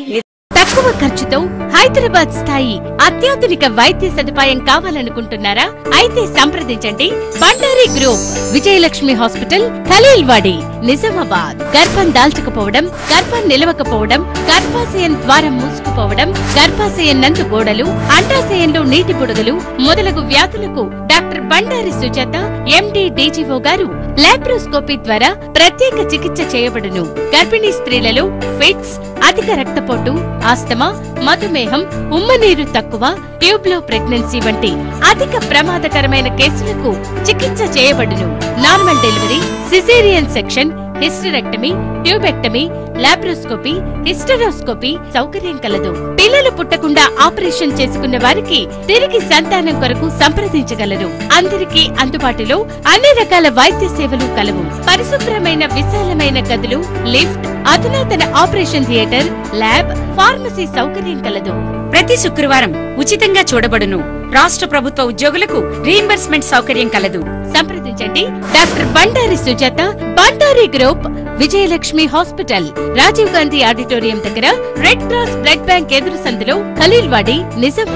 తక్కువ ఖర్చుతో హైదరాబాద్ స్థాయి అత్యాధునిక వైద్య సదుపాయం కావాలనుకుంటున్నారా? అయితే సంప్రదించండి బండారి గ్రూప్, విజయలక్ష్మి హాస్పిటల్, ఖలీల్వాడి, నిజామాబాద్. గర్భం దాల్చకపోవడం, గర్భం నిలవకపోవడం, గర్భాశయం ద్వారం మూసుకుపోవడం, గర్భాశయం నందు గోడలు, అండాశయంలో నీటి బుడగలు మొదలగు వ్యాధులకు డాక్టర్ బండారి సుజాత ఎండి డీజీఓ గారు లాప్రోస్కోపీ ద్వారా ప్రత్యేక చికిత్స చేయబడును. గర్భిణీ స్త్రీలలో ఫిట్స్, అధిక రక్తపోటు, ఆస్తమా, మధుమేహం, ఉమ్మనీరు తక్కువ, ట్యూబ్లో ప్రెగ్నెన్సీ వంటి అధిక ప్రమాదకరమైన కేసులకు చికిత్స చేయబడును. Normal delivery, caesarean section, hysterectomy, tubectomy, laparoscopy, hysteroscopy సౌకర్యం కలదు. పిల్లలు పుట్టకుండా ఆపరేషన్ చేసుకున్న వారికి తిరిగి సంతానం కొరకు సంప్రదించగలరు. అందరికీ అందుబాటులో అన్ని రకాల వైద్య సేవలు కలవు. పరిశుభ్రమైన విశాలమైన గదులు, లిఫ్ట్, అధునాతన ఆపరేషన్ థియేటర్, ల్యాబ్, ఫార్మసీ సౌకర్యం కలదు. ప్రతి శుక్రవారం ఉచితంగా చూడబడును. రాష్ట్ర ప్రభుత్వ ఉద్యోగులకు రీయింబర్స్మెంట్ సౌకర్యం కలదు. సంప్రదించండి doctor Bandari Sujatha, Bandari group, Vijayalakshmi hospital, Rajiv Gandhi auditorium దగ్గర, రెడ్ క్రాస్ బ్లడ్ బ్యాంక్ ఎదురు సందులో, ఖలీల్వాడి, నిజాం.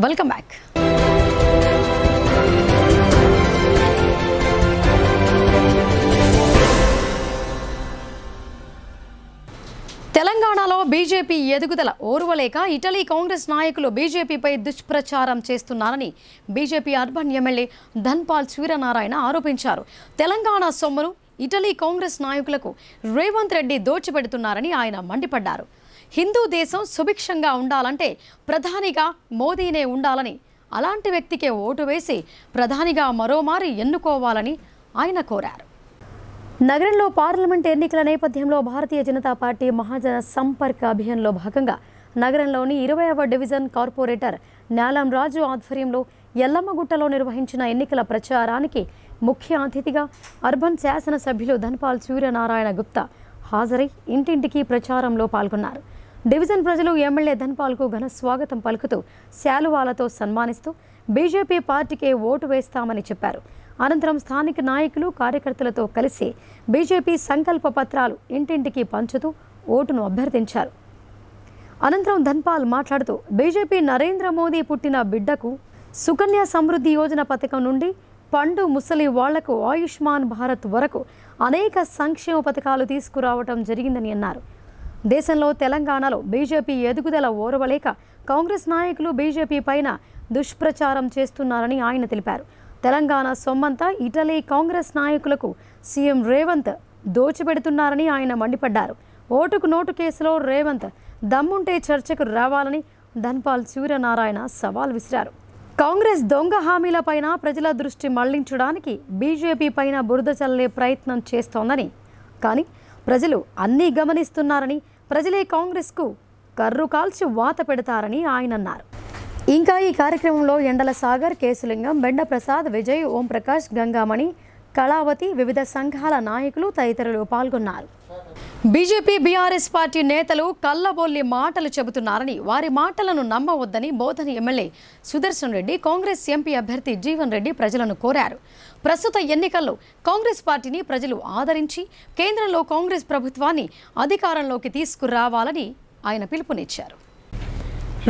Welcome back. తెలంగాణలో బీజేపీ ఎదుగుదల ఓర్వలేక ఇటలీ కాంగ్రెస్ నాయకులు బీజేపీపై దుష్ప్రచారం చేస్తున్నారని BJP urban MLA Dhanpal Suryanarayana ఆరోపించారు. తెలంగాణ సొమ్మును ఇటలీ కాంగ్రెస్ నాయకులకు రేవంత్ రెడ్డి దోచిపెడుతున్నారని ఆయన మండిపడ్డారు. హిందూ దేశం సుభిక్షంగా ఉండాలంటే ప్రధానిగా మోదీనే ఉండాలని, అలాంటి వ్యక్తికే ఓటు వేసి ప్రధానిగా మరోమారి ఎన్నుకోవాలని ఆయన కోరారు. నగరంలో పార్లమెంట్ ఎన్నికల నేపథ్యంలో భారతీయ జనతా పార్టీ మహాజన సంపర్క్ అభియాన్లో భాగంగా నగరంలోని 20వ డివిజన్ కార్పొరేటర్ న్యాలం రాజు ఆధ్వర్యంలో ఎల్లమ్మగుట్టలో నిర్వహించిన ఎన్నికల ప్రచారానికి ముఖ్య అతిథిగా అర్బన్ శాసనసభ్యులు ధన్పాల్ సూర్యనారాయణ గుప్తా హాజరై ఇంటింటికి ప్రచారంలో పాల్గొన్నారు. డివిజన్ ప్రజలు ఎమ్మెల్యే ధన్పాల్కు ఘన స్వాగతం పలుకుతూ శాలువాలతో సన్మానిస్తూ బీజేపీ పార్టీకే ఓటు వేస్తామని చెప్పారు. అనంతరం స్థానిక నాయకులు కార్యకర్తలతో కలిసి బీజేపీ సంకల్ప పత్రాలు ఇంటింటికి పంచుతూ ఓటును అభ్యర్థించారు. అనంతరం ధన్పాల్ మాట్లాడుతూ బీజేపీ నరేంద్ర మోదీ పుట్టిన బిడ్డకు సుకన్య సమృద్ధి యోజన పథకం నుండి పండు ముసలి వాళ్లకు ఆయుష్మాన్ భారత్ వరకు అనేక సంక్షేమ పథకాలు తీసుకురావటం జరిగిందని అన్నారు. దేశంలో తెలంగాణలో బీజేపీ ఎదుగుదల ఓర్వలేక కాంగ్రెస్ నాయకులు బీజేపీ పైన దుష్ప్రచారం చేస్తున్నారని ఆయన తెలిపారు. తెలంగాణ సొమ్మంతా ఇటలీ కాంగ్రెస్ నాయకులకు సీఎం రేవంత్ దోచిపెడుతున్నారని ఆయన మండిపడ్డారు. ఓటుకు నోటు కేసులో రేవంత్ దమ్ముంటే చర్చకు రావాలని ధన్పాల్ సూర్యనారాయణ సవాల్ విసిరారు. కాంగ్రెస్ దొంగ హామీలపైన ప్రజల దృష్టి మళ్లించడానికి బీజేపీ పైన బురద చల్లే ప్రయత్నం చేస్తోందని, కానీ ప్రజలు అన్నీ గమనిస్తున్నారని, ప్రజలే కాంగ్రెస్కు కర్రు కాల్చి వాత పెడతారని ఆయన అన్నారు. ఇంకా ఈ కార్యక్రమంలో ఎండల సాగర్, కేసులింగం, బెండ ప్రసాద్, విజయ్, ఓంప్రకాష్, గంగామణి, కళావతి, వివిధ సంఘాల నాయకులు తదితరులు పాల్గొన్నారు. బీజేపీ బీఆర్ఎస్ పార్టీ నేతలు కల్లబొల్లి మాటలు చెబుతున్నారని, వారి మాటలను నమ్మవద్దని బోధని ఎమ్మెల్యే సుదర్శన్ రెడ్డి, కాంగ్రెస్ ఎంపీ అభ్యర్థి జీవన్ రెడ్డి ప్రజలను కోరారు. ప్రస్తుత ఎన్నికల్లో కాంగ్రెస్ పార్టీని ప్రజలు ఆదరించి కేంద్రంలో కాంగ్రెస్ ప్రభుత్వాన్ని అధికారంలోకి తీసుకురావాలని ఆయన పిలుపునిచ్చారు.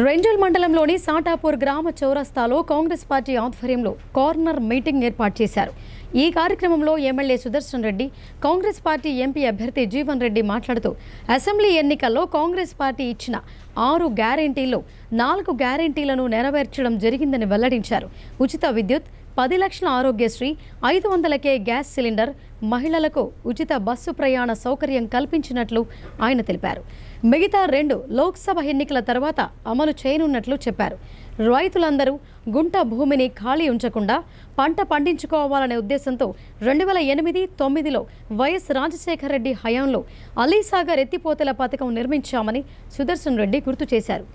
రెంజల్ మండలంలోని సాటాపూర్ గ్రామ చౌరస్తాలో కాంగ్రెస్ పార్టీ ఆధ్వర్యంలో కార్నర్ మీటింగ్ ఏర్పాటు చేశారు. ఈ కార్యక్రమంలో MLA Sudarshan Reddy, Congress party MP అభ్యర్థి జీవన్ రెడ్డి మాట్లాడుతూ అసెంబ్లీ ఎన్నికల్లో కాంగ్రెస్ పార్టీ ఇచ్చిన 6 గ్యారెంటీల్లో 4 గ్యారెంటీలను నెరవేర్చడం జరిగిందని వెల్లడించారు. ఉచిత విద్యుత్, 10 లక్షల ఆరోగ్యశ్రీ, 500కే గ్యాస్ సిలిండర్, మహిళలకు ఉచిత బస్సు ప్రయాణ సౌకర్యం కల్పించినట్లు ఆయన తెలిపారు. మిగతా 2 లోక్సభ ఎన్నికల తర్వాత అమలు చేయనున్నట్లు చెప్పారు. రైతులందరూ గుంట భూమిని ఖాళీ ఉంచకుండా పంట పండించుకోవాలనే ఉద్దేశంతో 2008-9లో వైఎస్ రాజశేఖర రెడ్డి హయాంలో అలీసాగర్ ఎత్తిపోతల పథకం నిర్మించామని సుదర్శన్ రెడ్డి గుర్తు చేశారు.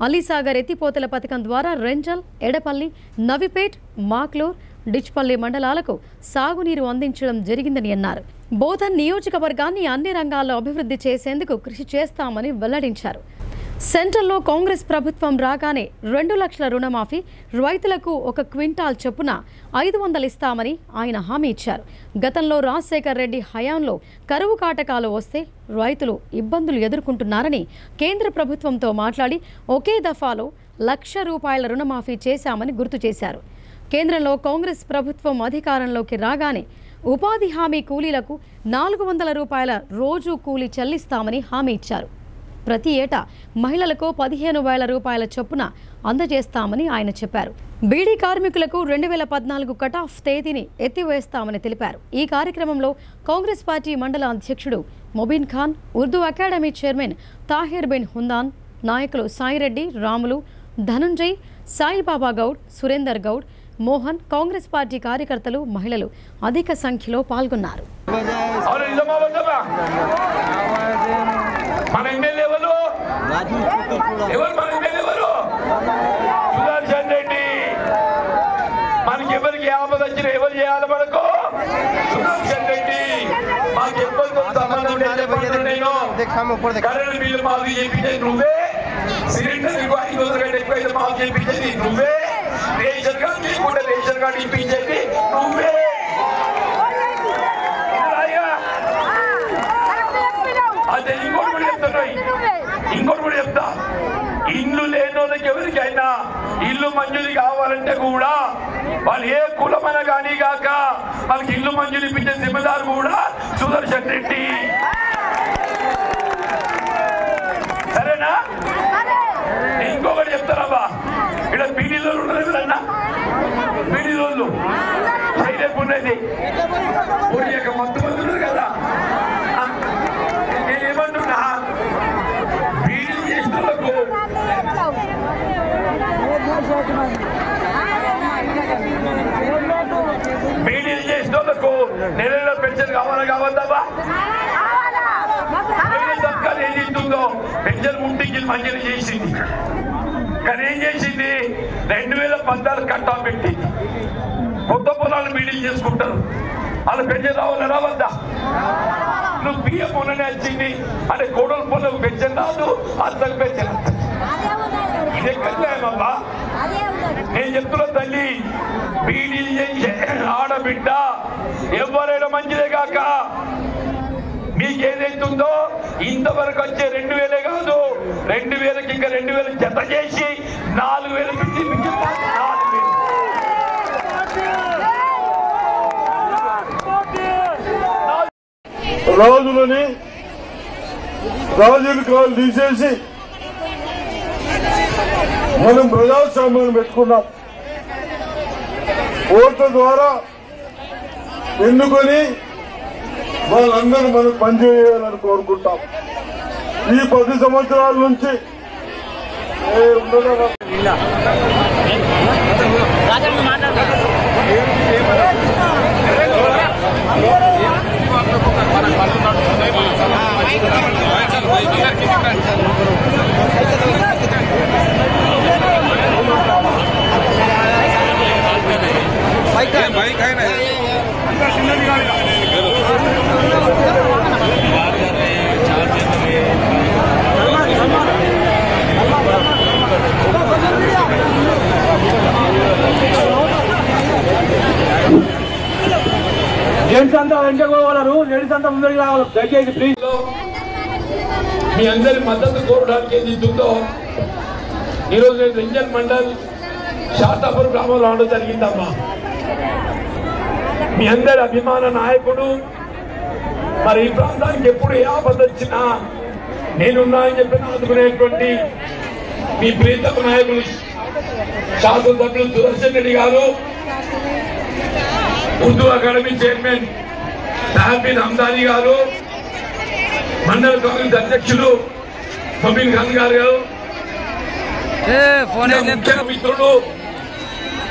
అలీసాగర్ ఎత్తిపోతల పథకం ద్వారా రెంజల్, ఎడపల్లి, నవిపేట్, మాక్లూర్, డిచ్పల్లి మండలాలకు సాగునీరు అందించడం జరిగిందని అన్నారు. బోధన్ నియోజకవర్గాన్ని అన్ని రంగాల్లో అభివృద్ధి చేసేందుకు కృషి చేస్తామని వెల్లడించారు. సెంట్రల్లో కాంగ్రెస్ ప్రభుత్వం రాగానే 2 లక్షల రుణమాఫీ, రైతులకు 1 క్వింటాల్ చొప్పున 500 ఇస్తామని ఆయన హామీ ఇచ్చారు. గతంలో రాజశేఖర్ రెడ్డి హయాంలో కరువు కాటకాలు వస్తే రైతులు ఇబ్బందులు ఎదుర్కొంటున్నారని కేంద్ర ప్రభుత్వంతో మాట్లాడి ఒకే దఫాలో ₹1,00,000 రుణమాఫీ చేశామని గుర్తు చేశారు. కేంద్రంలో కాంగ్రెస్ ప్రభుత్వం అధికారంలోకి రాగానే ఉపాధి హామీ కూలీలకు ₹400 రోజు కూలీ చెల్లిస్తామని హామీ ఇచ్చారు. ప్రతి ఏటా మహిళలకు ₹15,000 చొప్పున అందజేస్తామని ఆయన చెప్పారు. బీడీ కార్మికులకు 2014 కటాఫ్ తేదీని ఎత్తివేస్తామని తెలిపారు. ఈ కార్యక్రమంలో కాంగ్రెస్ పార్టీ మండల అధ్యక్షుడు మొబీన్ ఖాన్, ఉర్దూ అకాడమీ చైర్మన్ తాహిర్ బిన్ హుందాన్, నాయకులు సాయిరెడ్డి, రాములు, ధనుంజయ్, సాయిబాబా గౌడ్, సురేందర్ గౌడ్, మోహన్, కాంగ్రెస్ పార్టీ కార్యకర్తలు, మహిళలు అధిక సంఖ్యలో పాల్గొన్నారు. సుదర్శన్ రెడ్డి మనకి ఎవరికి ఆపద వచ్చినా ఎవరు చేయాలి? మనకు సుదర్శన్ రెడ్డి మాకు ఎవరితో సంబంధం లేదు. నేను కరెంట్ బిల్లు మాకు చేయించేది నువ్వే, సిలిండర్ 500 కంటే ఎక్కువైతే మాకు చేయించేది నువ్వే, రేషన్ కార్డు లేకుండా రేషన్ కార్డు ఇప్పించేది నువ్వే. అదే ఇంకోటి కూడా చెప్తున్నాయి, ఇంకోటి కూడా చెప్తా. ఇల్లు లేని వాళ్ళకి ఎవరికైనా ఇల్లు మంజూరు కావాలంటే కూడా వాళ్ళు ఏ కులమైన కానీ కాక వాళ్ళకి ఇల్లు మంజూరు ఇప్పించే జిమ్మదారు కూడా సుదర్శన్ రెడ్డి. సరేనా? ఇంకొకటి చెప్తారబ్బా, ఇక్కడ పీడీలో ఉన్నారు ఎవరన్నా? పీడీలో చేయలేకున్నది పూరి యొక్క మొత్తం మంది ఉన్నారు కదా. నేనేమంటున్నా, పీడీలు చేసిన పీడీలు చేసిన వాళ్ళకు నెలలో పెన్షన్ కావాలా కావద్దామా? సర్కారు ఏం చేస్తుందో పెన్షన్ ముంటికి మంజూరు చేసింది, కానీ ఏం చేసింది? 2014 కట్టా పెట్టింది. కొత్త పొలాలు బీడీలు చేసుకుంటారు, వాళ్ళ పెన్షన్ రావాలా రావద్దా? నువ్వు బియ్యం పొలనే వచ్చింది అంటే కోడలు పొలం పెన్షన్ రాదు, అత్తకు పెన్షన్ వస్తుంది. ఇదే కళ్యాణమ్మా. నేను చెప్తున్నా తల్లి, బీడీలు చేసే ఆడబిడ్డ ఎవరైనా మంచిదే కాక మీకేదైతే ఏదైతుందో ఇంతవరకు వచ్చే 2000 కాదు, 2000కి ఇంకా 2000 జత చేసి 4000 పెట్టి రాజులని రాజరికాలు తీసేసి మనం ప్రజాస్వామ్యాన్ని పెట్టుకున్నాం. ఓట్ల ద్వారా ఎన్నుకొని వాళ్ళందరూ మనకు పనిచేయాలని కోరుకుంటాం. ఈ 10 సంవత్సరాల నుంచి बाइक है ना జెంట్స్ అంతా వెంటకు పోగలరు, లేడీస్ అంతా ముందరికి రావాలి. దయచేసి ప్లీజ్. మీ అందరి మద్దతు కోరడానికి ఏదైతుందో ఈరోజు నేను రంజన్ మండల్ శాతాపూర్ గ్రామంలో రావడం జరిగిందమ్మా. మీ అందరి అభిమాన నాయకుడు, మరి ఈ ప్రాంతానికి ఎప్పుడు ఏ ఆపద వచ్చినా నేనున్నా అని చెప్పి ఆదుకునేటువంటి మీ ప్రీతమ నాయకులు శాసనసభ్యులు సుదర్శన్ రెడ్డి గారు, ఉర్దూ అకాడమీ చైర్మన్ సాహబీన్ హందానీ గారు, మండల కాంగ్రెస్ అధ్యక్షులు మొబిన్ ఖాన్ గారు, ముఖ్య మిత్రులు,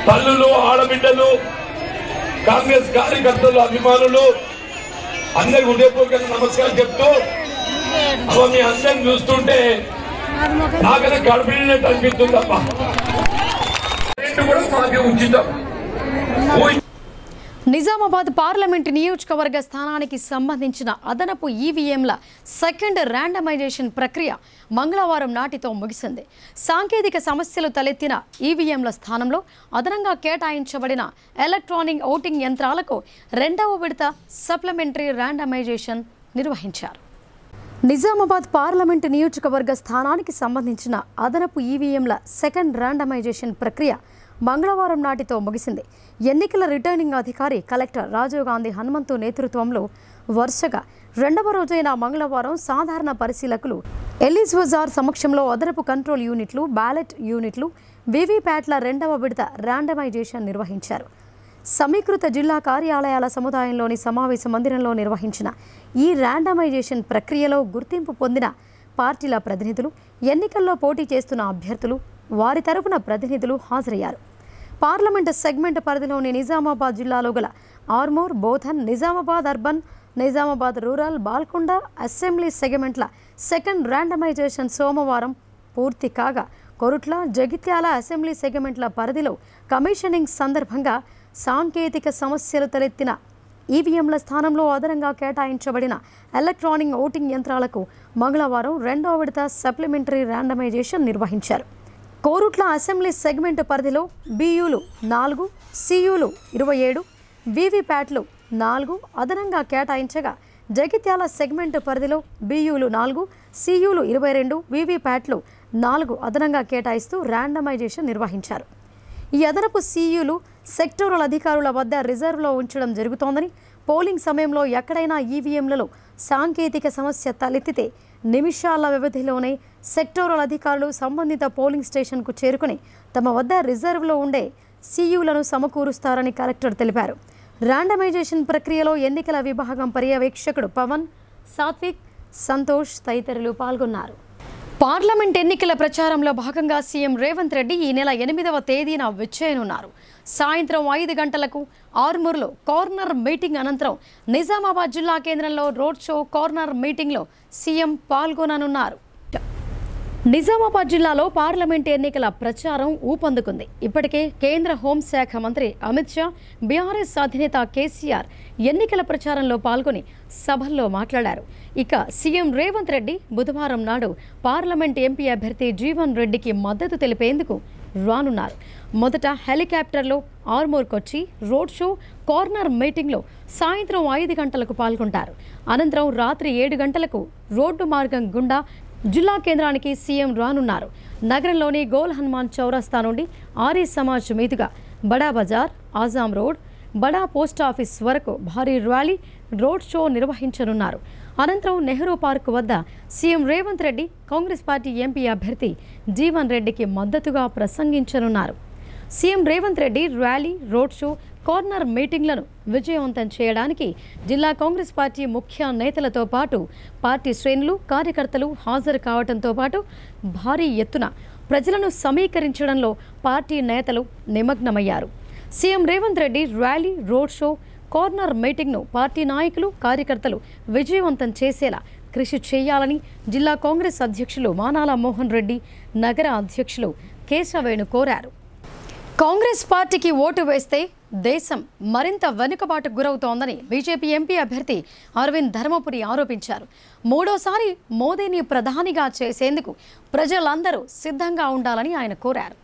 తల్లులు, ఆడబిడ్డలు, కాంగ్రెస్ కార్యకర్తలు, అభిమానులు అందరికి హృదయపూర్వకంగా నమస్కారం చెప్తూ, మీ అందరిని చూస్తుంటే నాకైనా గడిపినట్టు అనిపిస్తుందమ్మా. కూడా మాకే ఉచితం. నిజామాబాద్ పార్లమెంటు నియోజకవర్గ స్థానానికి సంబంధించిన అదనపు ఈవీఎంల సెకండ్ ర్యాండమైజేషన్ ప్రక్రియ మంగళవారం నాటితో ముగిసింది. సాంకేతిక సమస్యలు తలెత్తిన ఈవీఎంల స్థానంలో అదనంగా కేటాయించబడిన ఎలక్ట్రానిక్ ఓటింగ్ యంత్రాలకు 2వ విడత సప్లిమెంటరీ ర్యాండమైజేషన్ నిర్వహించారు. నిజామాబాద్ పార్లమెంటు నియోజకవర్గ స్థానానికి సంబంధించిన అదనపు ఈవీఎంల సెకండ్ ర్యాండమైజేషన్ ప్రక్రియ మంగళవారం నాటితో ముగిసింది. ఎన్నికల రిటర్నింగ్ అధికారి కలెక్టర్ రాజీవ్ గాంధీ హనుమంతు నేతృత్వంలో వరుసగా 2వ రోజైన మంగళవారం సాధారణ పరిశీలకులు ఎలీజ్ బజార్ సమక్షంలో అదనపు కంట్రోల్ యూనిట్లు, బ్యాలెట్ యూనిట్లు, వీవీప్యాట్ల 2వ విడత ర్యాండమైజేషన్ నిర్వహించారు. సమీకృత జిల్లా కార్యాలయాల సముదాయంలోని సమావేశ మందిరంలో నిర్వహించిన ఈ ర్యాండమైజేషన్ ప్రక్రియలో గుర్తింపు పొందిన పార్టీల ప్రతినిధులు, ఎన్నికల్లో పోటీ చేస్తున్న అభ్యర్థులు, వారి తరపున ప్రతినిధులు హాజరయ్యారు. పార్లమెంటు సెగ్మెంట్ పరిధిలోని నిజామాబాద్ జిల్లాలో గల Armoor, Bodhan, Nizamabad urban, Nizamabad rural, Balkonda assembly సెగ్మెంట్ల సెకండ్ ర్యాండమైజేషన్ సోమవారం పూర్తి కాగా కొరుట్ల, జగిత్యాల అసెంబ్లీ సెగ్మెంట్ల పరిధిలో కమిషనింగ్ సందర్భంగా సాంకేతిక సమస్యలు తలెత్తిన ఈవీఎంల స్థానంలో అదనంగా కేటాయించబడిన ఎలక్ట్రానిక్ ఓటింగ్ యంత్రాలకు మంగళవారం 2వ విడత సప్లిమెంటరీ ర్యాండమైజేషన్ నిర్వహించారు. కోరుట్ల అసెంబ్లీ సెగ్మెంట్ పరిధిలో బీయూలు 4, సీయూలు 27, వీవీప్యాట్లు 4 అదనంగా కేటాయించగా జగిత్యాల సెగ్మెంట్ పరిధిలో బీయూలు 4, సీయూలు 22, వీవీప్యాట్లు 4 అదనంగా కేటాయిస్తూ ర్యాండమైజేషన్ నిర్వహించారు. ఈ అదనపు సీయూలు సెక్టోరల్ అధికారుల వద్ద రిజర్వ్లో ఉంచడం జరుగుతోందని, పోలింగ్ సమయంలో ఎక్కడైనా ఈవీఎంలలో సాంకేతిక సమస్య తలెత్తితే నిమిషాల వ్యవధిలోనే సెక్టోరల్ అధికారులు సంబంధిత పోలింగ్ స్టేషన్కు చేరుకుని తమ వద్ద రిజర్వ్లో ఉండే సీయూలను సమకూరుస్తారని కలెక్టర్ తెలిపారు. ర్యాండమైజేషన్ ప్రక్రియలో ఎన్నికల విభాగం పర్యవేక్షకుడు పవన్, సాత్విక్, సంతోష్ తదితరులు పాల్గొన్నారు. పార్లమెంట్ ఎన్నికల ప్రచారంలో భాగంగా సీఎం రేవంత్ రెడ్డి ఈ నెల 8వ తేదీన విచ్చేయనున్నారు. సాయంత్రం 5 గంటలకు ఆర్మూర్లో కార్నర్ మీటింగ్ అనంతరం నిజామాబాద్ జిల్లా కేంద్రంలో రోడ్ షో కార్నర్ మీటింగ్లో సీఎం పాల్గొననున్నారు. నిజామాబాద్ జిల్లాలో పార్లమెంట్ ఎన్నికల ప్రచారం ఊపందుకుంది. ఇప్పటికే కేంద్ర హోంశాఖ మంత్రి అమిత్ షా, బీఆర్ఎస్ అధినేత కేసీఆర్ ఎన్నికల ప్రచారంలో పాల్గొని సభల్లో మాట్లాడారు. ఇక సీఎం రేవంత్ రెడ్డి బుధవారం నాడు పార్లమెంట్ ఎంపీ అభ్యర్థి జీవన్ రెడ్డికి మద్దతు తెలిపేందుకు రానున్నారు. మొదట హెలికాప్టర్లో ఆర్మూర్కొచ్చి రోడ్ షో, కార్నర్ మీటింగ్లో సాయంత్రం 5 గంటలకు పాల్గొంటారు. అనంతరం రాత్రి 7 గంటలకు రోడ్డు మార్గం గుండా జిల్లా కేంద్రానికి సీఎం రానున్నారు. నగరంలోని గోల్ హనుమాన్ చౌరస్తా నుండి ఆర్య సమాజ్ మీదుగా Bada Bazar, Azam road, Bada post office వరకు భారీ ర్యాలీ, రోడ్ షో నిర్వహించనున్నారు. అనంతరం నెహ్రూ పార్క్ వద్ద CM Revanth Reddy Congress party MP అభ్యర్థి జీవన్ రెడ్డికి మద్దతుగా ప్రసంగించనున్నారు. CM Revanth Reddy rally, road show, corner మీటింగ్లను విజయవంతం చేయడానికి జిల్లా కాంగ్రెస్ పార్టీ ముఖ్య నేతలతో పాటు పార్టీ శ్రేణులు, కార్యకర్తలు హాజరు కావడంతో పాటు భారీ ఎత్తున ప్రజలను సమీకరించడంలో పార్టీ నేతలు నిమగ్నమయ్యారు. CM Revanth Reddy rally, road show, corner మీటింగ్ను పార్టీ నాయకులు, కార్యకర్తలు విజయవంతం చేసేలా కృషి చేయాలని జిల్లా కాంగ్రెస్ అధ్యక్షులు మానాల మోహన్ రెడ్డి, నగర అధ్యక్షులు కేశవేణు కోరారు. కాంగ్రెస్ పార్టీకి ఓటు వేస్తే దేశం మరింత వెనుకబాటు గురవుతోందని బీజేపీ ఎంపీ అభ్యర్థి అరవింద్ ధర్మపురి ఆరోపించారు. మూడోసారి మోదీని ప్రధానిగా చేసేందుకు ప్రజలందరూ సిద్ధంగా ఉండాలని ఆయన కోరారు.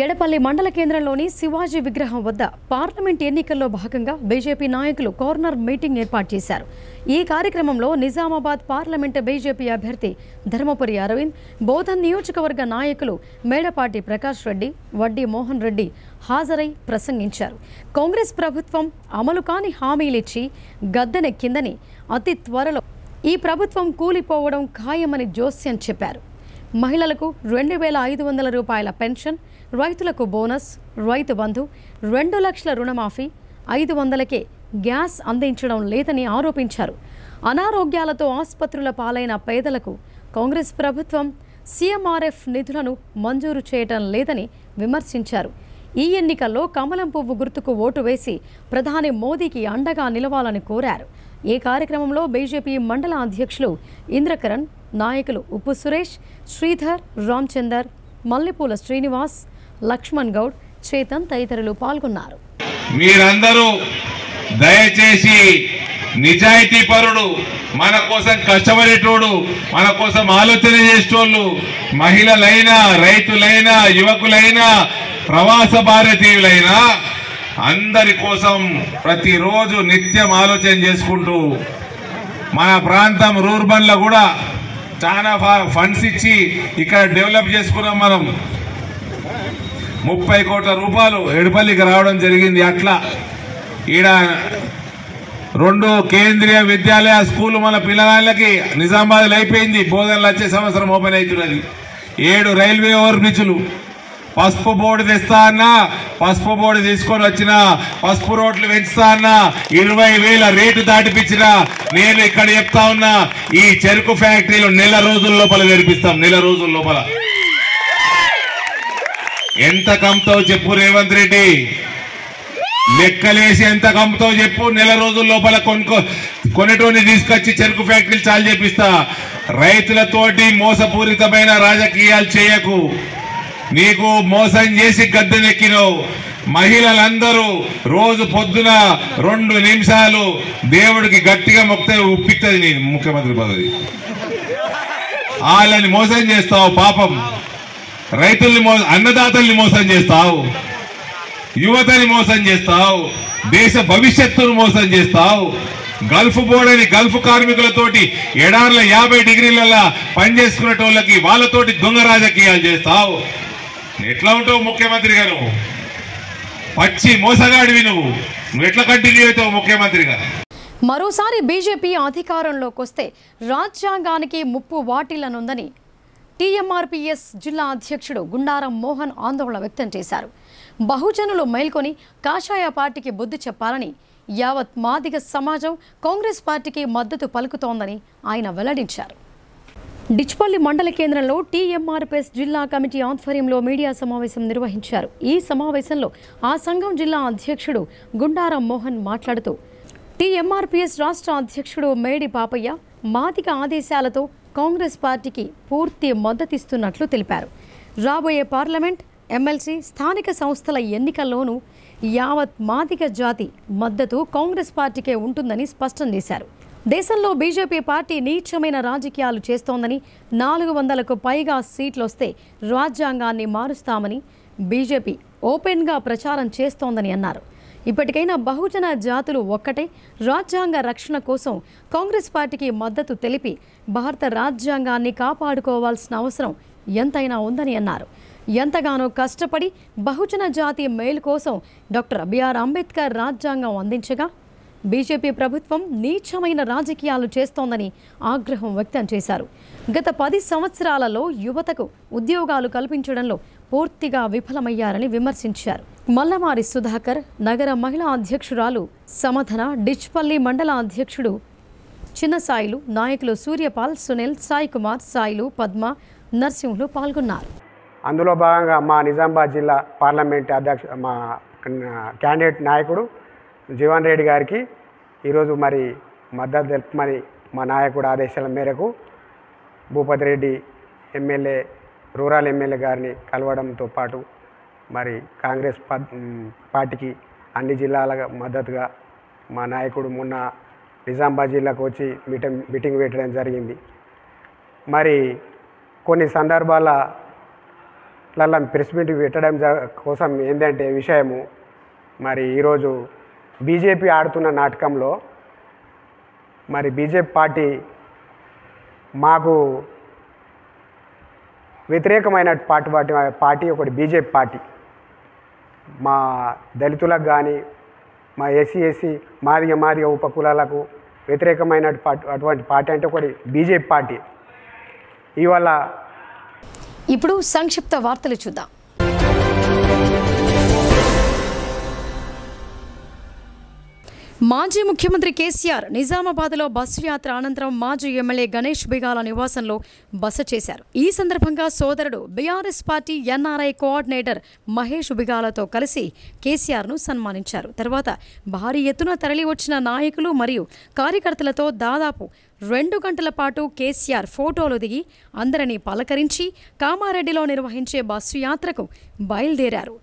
ఎడపల్లి మండల కేంద్రంలోని శివాజీ విగ్రహం వద్ద పార్లమెంట్ ఎన్నికల్లో భాగంగా బీజేపీ నాయకులు కార్నర్ మీటింగ్ ఏర్పాటు చేశారు. ఈ కార్యక్రమంలో నిజామాబాద్ పార్లమెంటు బీజేపీ అభ్యర్థి ధర్మపురి అరవింద్, బోధన్ నియోజకవర్గ నాయకులు మేడపాటి ప్రకాష్ రెడ్డి, వడ్డీ మోహన్ రెడ్డి హాజరై ప్రసంగించారు. కాంగ్రెస్ ప్రభుత్వం అమలు కాని హామీలిచ్చి గద్దెనెక్కిందని, అతి త్వరలో ఈ ప్రభుత్వం కూలిపోవడం ఖాయమని జోస్యం చెప్పారు. మహిళలకు 2,500 రూపాయల పెన్షన్, రైతులకు బోనస్, రైతు బంధు, 2 లక్షల రుణమాఫీ, 500కే గ్యాస్ అందించడం లేదని ఆరోపించారు. అనారోగ్యాలతో ఆసుపత్రుల పాలైన పేదలకు కాంగ్రెస్ ప్రభుత్వం సీఎంఆర్ఎఫ్ నిధులను మంజూరు చేయటం లేదని విమర్శించారు. ఈ ఎన్నికల్లో కమలం పువ్వు గుర్తుకు ఓటు వేసి ప్రధాని మోదీకి అండగా నిలవాలని కోరారు. ఈ కార్యక్రమంలో బీజేపీ మండల అధ్యక్షులు ఇంద్రకరణ్, నాయకులు ఉప్పు సురేష్, శ్రీధర్, రామచందర్, మల్లెపూల శ్రీనివాస్, లక్ష్మణ్ గౌడ్, చేతన్ తదితరులు పాల్గొన్నారు. మీరందరూ దయచేసి నిజాయితీ పరుడు, మన కోసం కష్టపడేటోడు, మన కోసం ఆలోచన చేసేటోళ్ళు, మహిళలైనా, రైతులైనా, యువకులైనా, ప్రవాస భారతీయులైనా అందరి కోసం ప్రతిరోజు నిత్యం ఆలోచన చేసుకుంటూ మన ప్రాంతం రూర్బన్లో కూడా చాలా ఫండ్స్ ఇచ్చి ఇక్కడ డెవలప్ చేసుకున్నాం. మనం 30 కోట్ల రూపాయలు ఎడపల్లికి రావడం జరిగింది. అట్లా ఈడ 2 కేంద్రీయ విద్యాలయ స్కూల్ మన పిల్లగాళ్ళకి నిజామాబాద్లో అయిపోయింది. బోధనలు వచ్చే సంవత్సరం ఓపెన్ అవుతున్నది. 7 రైల్వే ఓవర్ బ్రిడ్జ్లు, పసుపు బోర్డు తెస్తా అన్నా, పసుపు బోర్డు తీసుకొని వచ్చిన, పసుపు రోడ్లు పెంచుతా అన్నా, 20,000 రేటు దాటిపించిన. నేను ఇక్కడ చెప్తా ఉన్నా, ఈ చెరుకు ఫ్యాక్టరీలు నెల రోజుల లోపల తెరిపిస్తాం. నెల రోజుల లోపల ఎంత కమ్ముతావు చెప్పు రేవంత్ రెడ్డి, లెక్కలేసి ఎంత కమ్ముతావు చెప్పు. నెల రోజుల లోపల కొనేటోని తీసుకొచ్చి చెరుకు ఫ్యాక్టరీలు చాలు చేపిస్తా. రైతులతోటి మోసపూరితమైన రాజకీయాలు చేయకు. నీకు మోసం చేసి గద్దెనెక్కినవు. మహిళలందరూ రోజు పొద్దున 2 నిమిషాలు దేవుడికి గట్టిగా మొక్కితే ఉప్పిస్తుంది నీ ముఖ్యమంత్రి పదవి. వాళ్ళని మోసం చేస్తావు. పాపం రైతుల్ని అన్నదాతల్ని మోసం చేస్తావు, యువతని మోసం చేస్తావు, దేశ భవిష్యత్తును మోసం చేస్తావు. గల్ఫ్ బోర్డని గల్ఫ్ కార్మికులతోటి ఎడార్ల 50 డిగ్రీల పనిచేసుకునేటోళ్ళకి వాళ్ళతోటి దొంగ రాజకీయాలు చేస్తావు. ఎట్లా ఉంటావు ముఖ్యమంత్రి గారు? పచ్చి మోసగాడివి నువ్వు. ఎట్లా కంటిన్యూ అవుతావు ముఖ్యమంత్రిగా? మరోసారి బీజేపీ అధికారంలోకి వస్తే రాజ్యాంగానికి ముప్పు వాటిల్లనుందని టీఎంఆర్పీఎస్ జిల్లా అధ్యక్షుడు గుండారం మోహన్ ఆందోళన వ్యక్తం చేశారు. బహుజనులు మేల్కొని కాషాయ పార్టీకి బుద్ధి చెప్పాలని యావత్ మాదిగ సమాజం కాంగ్రెస్ పార్టీకి మద్దతు పలుకుతోందని ఆయన వెల్లడించారు. డిచ్పల్లి మండల కేంద్రంలో టీఎంఆర్పీఎస్ జిల్లా కమిటీ ఆధ్వర్యంలో మీడియా సమావేశం నిర్వహించారు. ఈ సమావేశంలో ఆ సంఘం జిల్లా అధ్యక్షుడు గుండారం మోహన్ మాట్లాడుతూ టీఎంఆర్పీఎస్ రాష్ట్ర అధ్యక్షుడు మేడి పాపయ్య మాదిగ ఆదేశాలతో కాంగ్రెస్ పార్టీకి పూర్తి మద్దతిస్తున్నట్లు తెలిపారు. రాబోయే పార్లమెంట్, ఎమ్మెల్సీ, స్థానిక సంస్థల ఎన్నికల్లోనూ యావత్ మాదిగ జాతి మద్దతు కాంగ్రెస్ పార్టీకే ఉంటుందని స్పష్టం చేశారు. దేశంలో బీజేపీ పార్టీ నీచమైన రాజకీయాలు చేస్తోందని 400కు పైగా సీట్లు వస్తే రాజ్యాంగాన్ని మారుస్తామని బీజేపీ ఓపెన్గా ప్రచారం చేస్తోందని అన్నారు. ఇప్పటికైనా బహుజన జాతులు ఒక్కటే రాజ్యాంగ రక్షణ కోసం కాంగ్రెస్ పార్టీకి మద్దతు తెలిపి భారత రాజ్యాంగాన్ని కాపాడుకోవాల్సిన అవసరం ఎంతైనా ఉందని అన్నారు. ఎంతగానో కష్టపడి బహుజన జాతి మేలు కోసం డాక్టర్ బిఆర్ అంబేద్కర్ రాజ్యాంగం అందించగా బీజేపీ ప్రభుత్వం నీచమైన రాజకీయాలు చేస్తోందని ఆగ్రహం వ్యక్తం చేశారు. గత 10 సంవత్సరాలలో యువతకు ఉద్యోగాలు కల్పించడంలో పూర్తిగా విఫలమయ్యారని విమర్శించారు. మల్లమారి సుధాకర్, నగర మహిళా అధ్యక్షురాలు సమధన, డిచ్పల్లి మండల అధ్యక్షుడు చిన్నసాయిలు, నాయకులు సూర్యపాల్, సునీల్, సాయి కుమార్, సాయిలు, పద్మ, నర్సింహులు పాల్గొన్నారు. అందులో భాగంగా మా నిజామాబాద్ జిల్లా పార్లమెంట్ మా క్యాండిడేట్ నాయకుడు జీవన్ రెడ్డి గారికి ఈరోజు మరి మద్దతు తెలుపమని మా నాయకుడు ఆదేశాల మేరకు Bhupathi Reddy MLA, rural MLA గారిని కలవడంతో పాటు మరి కాంగ్రెస్ పార్టీకి అన్ని జిల్లాల మద్దతుగా మా నాయకుడు మొన్న నిజామాబాద్ జిల్లాకు వచ్చి మీటింగ్ పెట్టడం జరిగింది. మరి కొన్ని సందర్భాల ప్రెస్ మీట్ పెట్టడం కోసం ఏంటంటే విషయము మరి ఈరోజు బీజేపీ ఆడుతున్న నాటకంలో మరి బీజేపీ పార్టీ మాకు వ్యతిరేకమైన పార్టీ ఒకటి బీజేపీ పార్టీ. మా దళితులకు కానీ మా ఎస్సీ మాదిగ ఉపకులాలకు వ్యతిరేకమైన అటువంటి పార్టీ అంటే ఒకటి బీజేపీ పార్టీ. ఇవాళ ఇప్పుడు సంక్షిప్త వార్తలు చూద్దాం. మాజీ ముఖ్యమంత్రి కేసీఆర్ నిజామాబాద్లో బస్సు యాత్ర అనంతరం మాజీ ఎమ్మెల్యే గణేష్ బిగాల నివాసంలో బస చేశారు. ఈ సందర్భంగా సోదరుడు BRS party NRI coordinator Mahesh బిగాలతో కలిసి కేసీఆర్ను సన్మానించారు. తర్వాత భారీ ఎత్తున తరలి వచ్చిన నాయకులు మరియు కార్యకర్తలతో దాదాపు 2 గంటల పాటు కేసీఆర్ ఫోటోలు దిగి అందరినీ పలకరించి కామారెడ్డిలో నిర్వహించే బస్సు యాత్రకు బయలుదేరారు.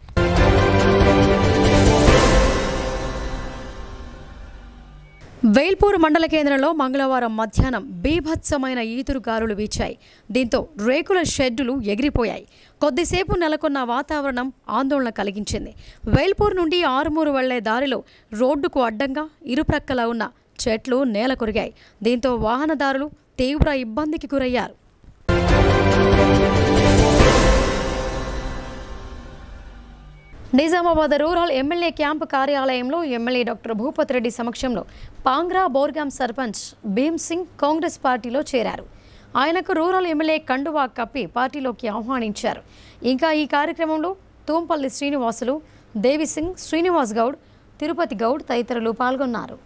వేల్పూర్ మండల కేంద్రంలో మంగళవారం మధ్యాహ్నం బీభత్సమైన ఈదురుగాలులు వీచాయి. దీంతో రేకుల షెడ్డులు ఎగిరిపోయాయి. కొద్దిసేపు నెలకొన్న వాతావరణం ఆందోళన కలిగించింది. వేల్పూర్ నుండి ఆరుమూరు వెళ్లే దారిలో రోడ్డుకు అడ్డంగా ఇరుప్రక్కల ఉన్న చెట్లు నేల కొరిగాయి. దీంతో వాహనదారులు తీవ్ర ఇబ్బందికి గురయ్యారు. నిజామాబాద్ రూరల్ ఎమ్మెల్యే క్యాంపు కార్యాలయంలో ఎమ్మెల్యే డాక్టర్ భూపతి రెడ్డి సమక్షంలో పాంగ్రా బోర్గాం సర్పంచ్ భీమ్ సింగ్ కాంగ్రెస్ పార్టీలో చేరారు. ఆయనకు రూరల్ ఎమ్మెల్యే కండువా కప్పి పార్టీలోకి ఆహ్వానించారు. ఇంకా ఈ కార్యక్రమంలో తూంపల్లి శ్రీనివాసులు, దేవిసింగ్, శ్రీనివాస్ గౌడ్, తిరుపతి గౌడ్ తదితరులు పాల్గొన్నారు.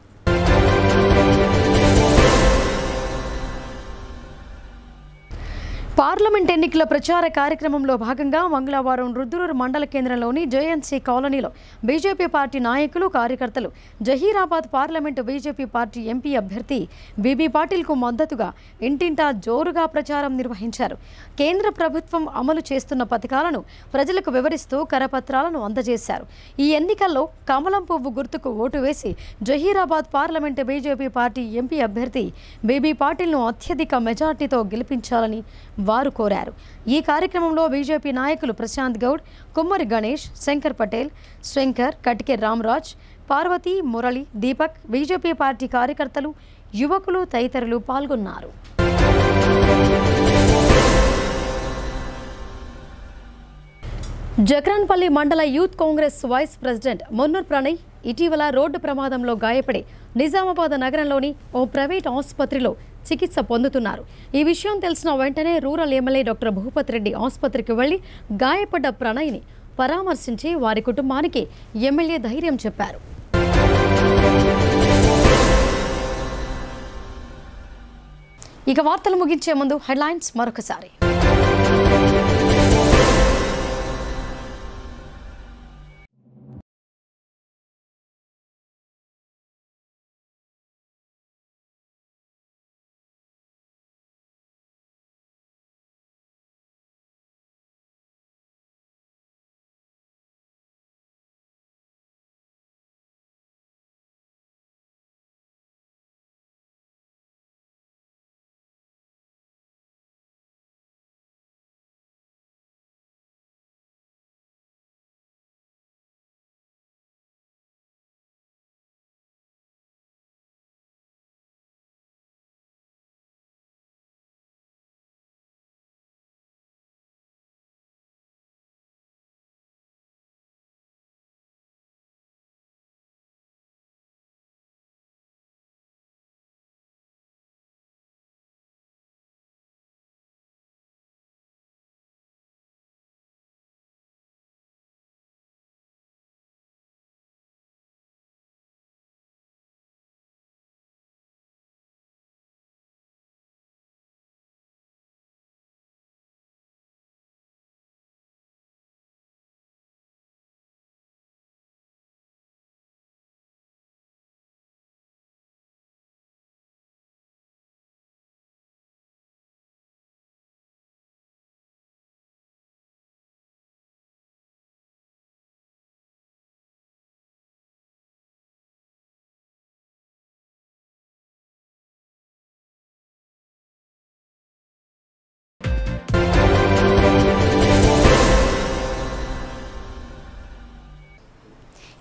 పార్లమెంట్ ఎన్నికల ప్రచార కార్యక్రమంలో భాగంగా మంగళవారం రుద్రూరు మండల కేంద్రంలోని జేఎన్సీ కాలనీలో బీజేపీ పార్టీ నాయకులు, కార్యకర్తలు Zaheerabad parliament BJP party MP అభ్యర్థి బీబీ పాటిల్కు మద్దతుగా ఇంటింటా జోరుగా ప్రచారం నిర్వహించారు. కేంద్ర ప్రభుత్వం అమలు చేస్తున్న పథకాలను ప్రజలకు వివరిస్తూ కరపత్రాలను అందజేశారు. ఈ ఎన్నికల్లో కమలం పువ్వు గుర్తుకు ఓటు వేసి Zaheerabad parliament BJP party MP అభ్యర్థి బీబీ పాటిల్ను అత్యధిక మెజార్టీతో గెలిపించాలని వారు కోరారు. ఈ కార్యక్రమంలో బీజేపీ నాయకులు ప్రశాంత్ గౌడ్, కుమ్మరి గణేష్, శంకర్ పటేల్, శంకర్, కటికే రామరాజ్, పార్వతి, మురళి, దీపక్, బీజేపీ పార్టీ కార్యకర్తలు, యువకులు తదితరులు పాల్గొన్నారు. జక్రాన్పల్లి మండల youth Congress vice president Munnur Pranay ఇటీవల రోడ్డు ప్రమాదంలో గాయపడి నిజామాబాద్ నగరంలోని ఓ ప్రైవేట్ ఆసుపత్రిలో చికిత్స పొందుతున్నారు. ఈ విషయం తెలిసిన వెంటనే rural MLA doctor Bhupathi Reddy ఆసుపత్రికి వెళ్లి గాయపడ్డ ప్రణయ్ని పరామర్శించి వారి కుటుంబానికి ఎమ్మెల్యే ధైర్యం చెప్పారు. ఇక వార్తలు ముగించే ముందు హెడ్లైన్స్ మరొకసారి.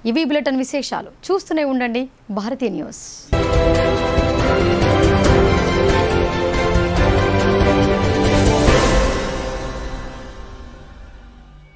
ఇవి బులెటిన్ విశేషాలు. చూస్తూనే ఉండండి భారతీ న్యూస్.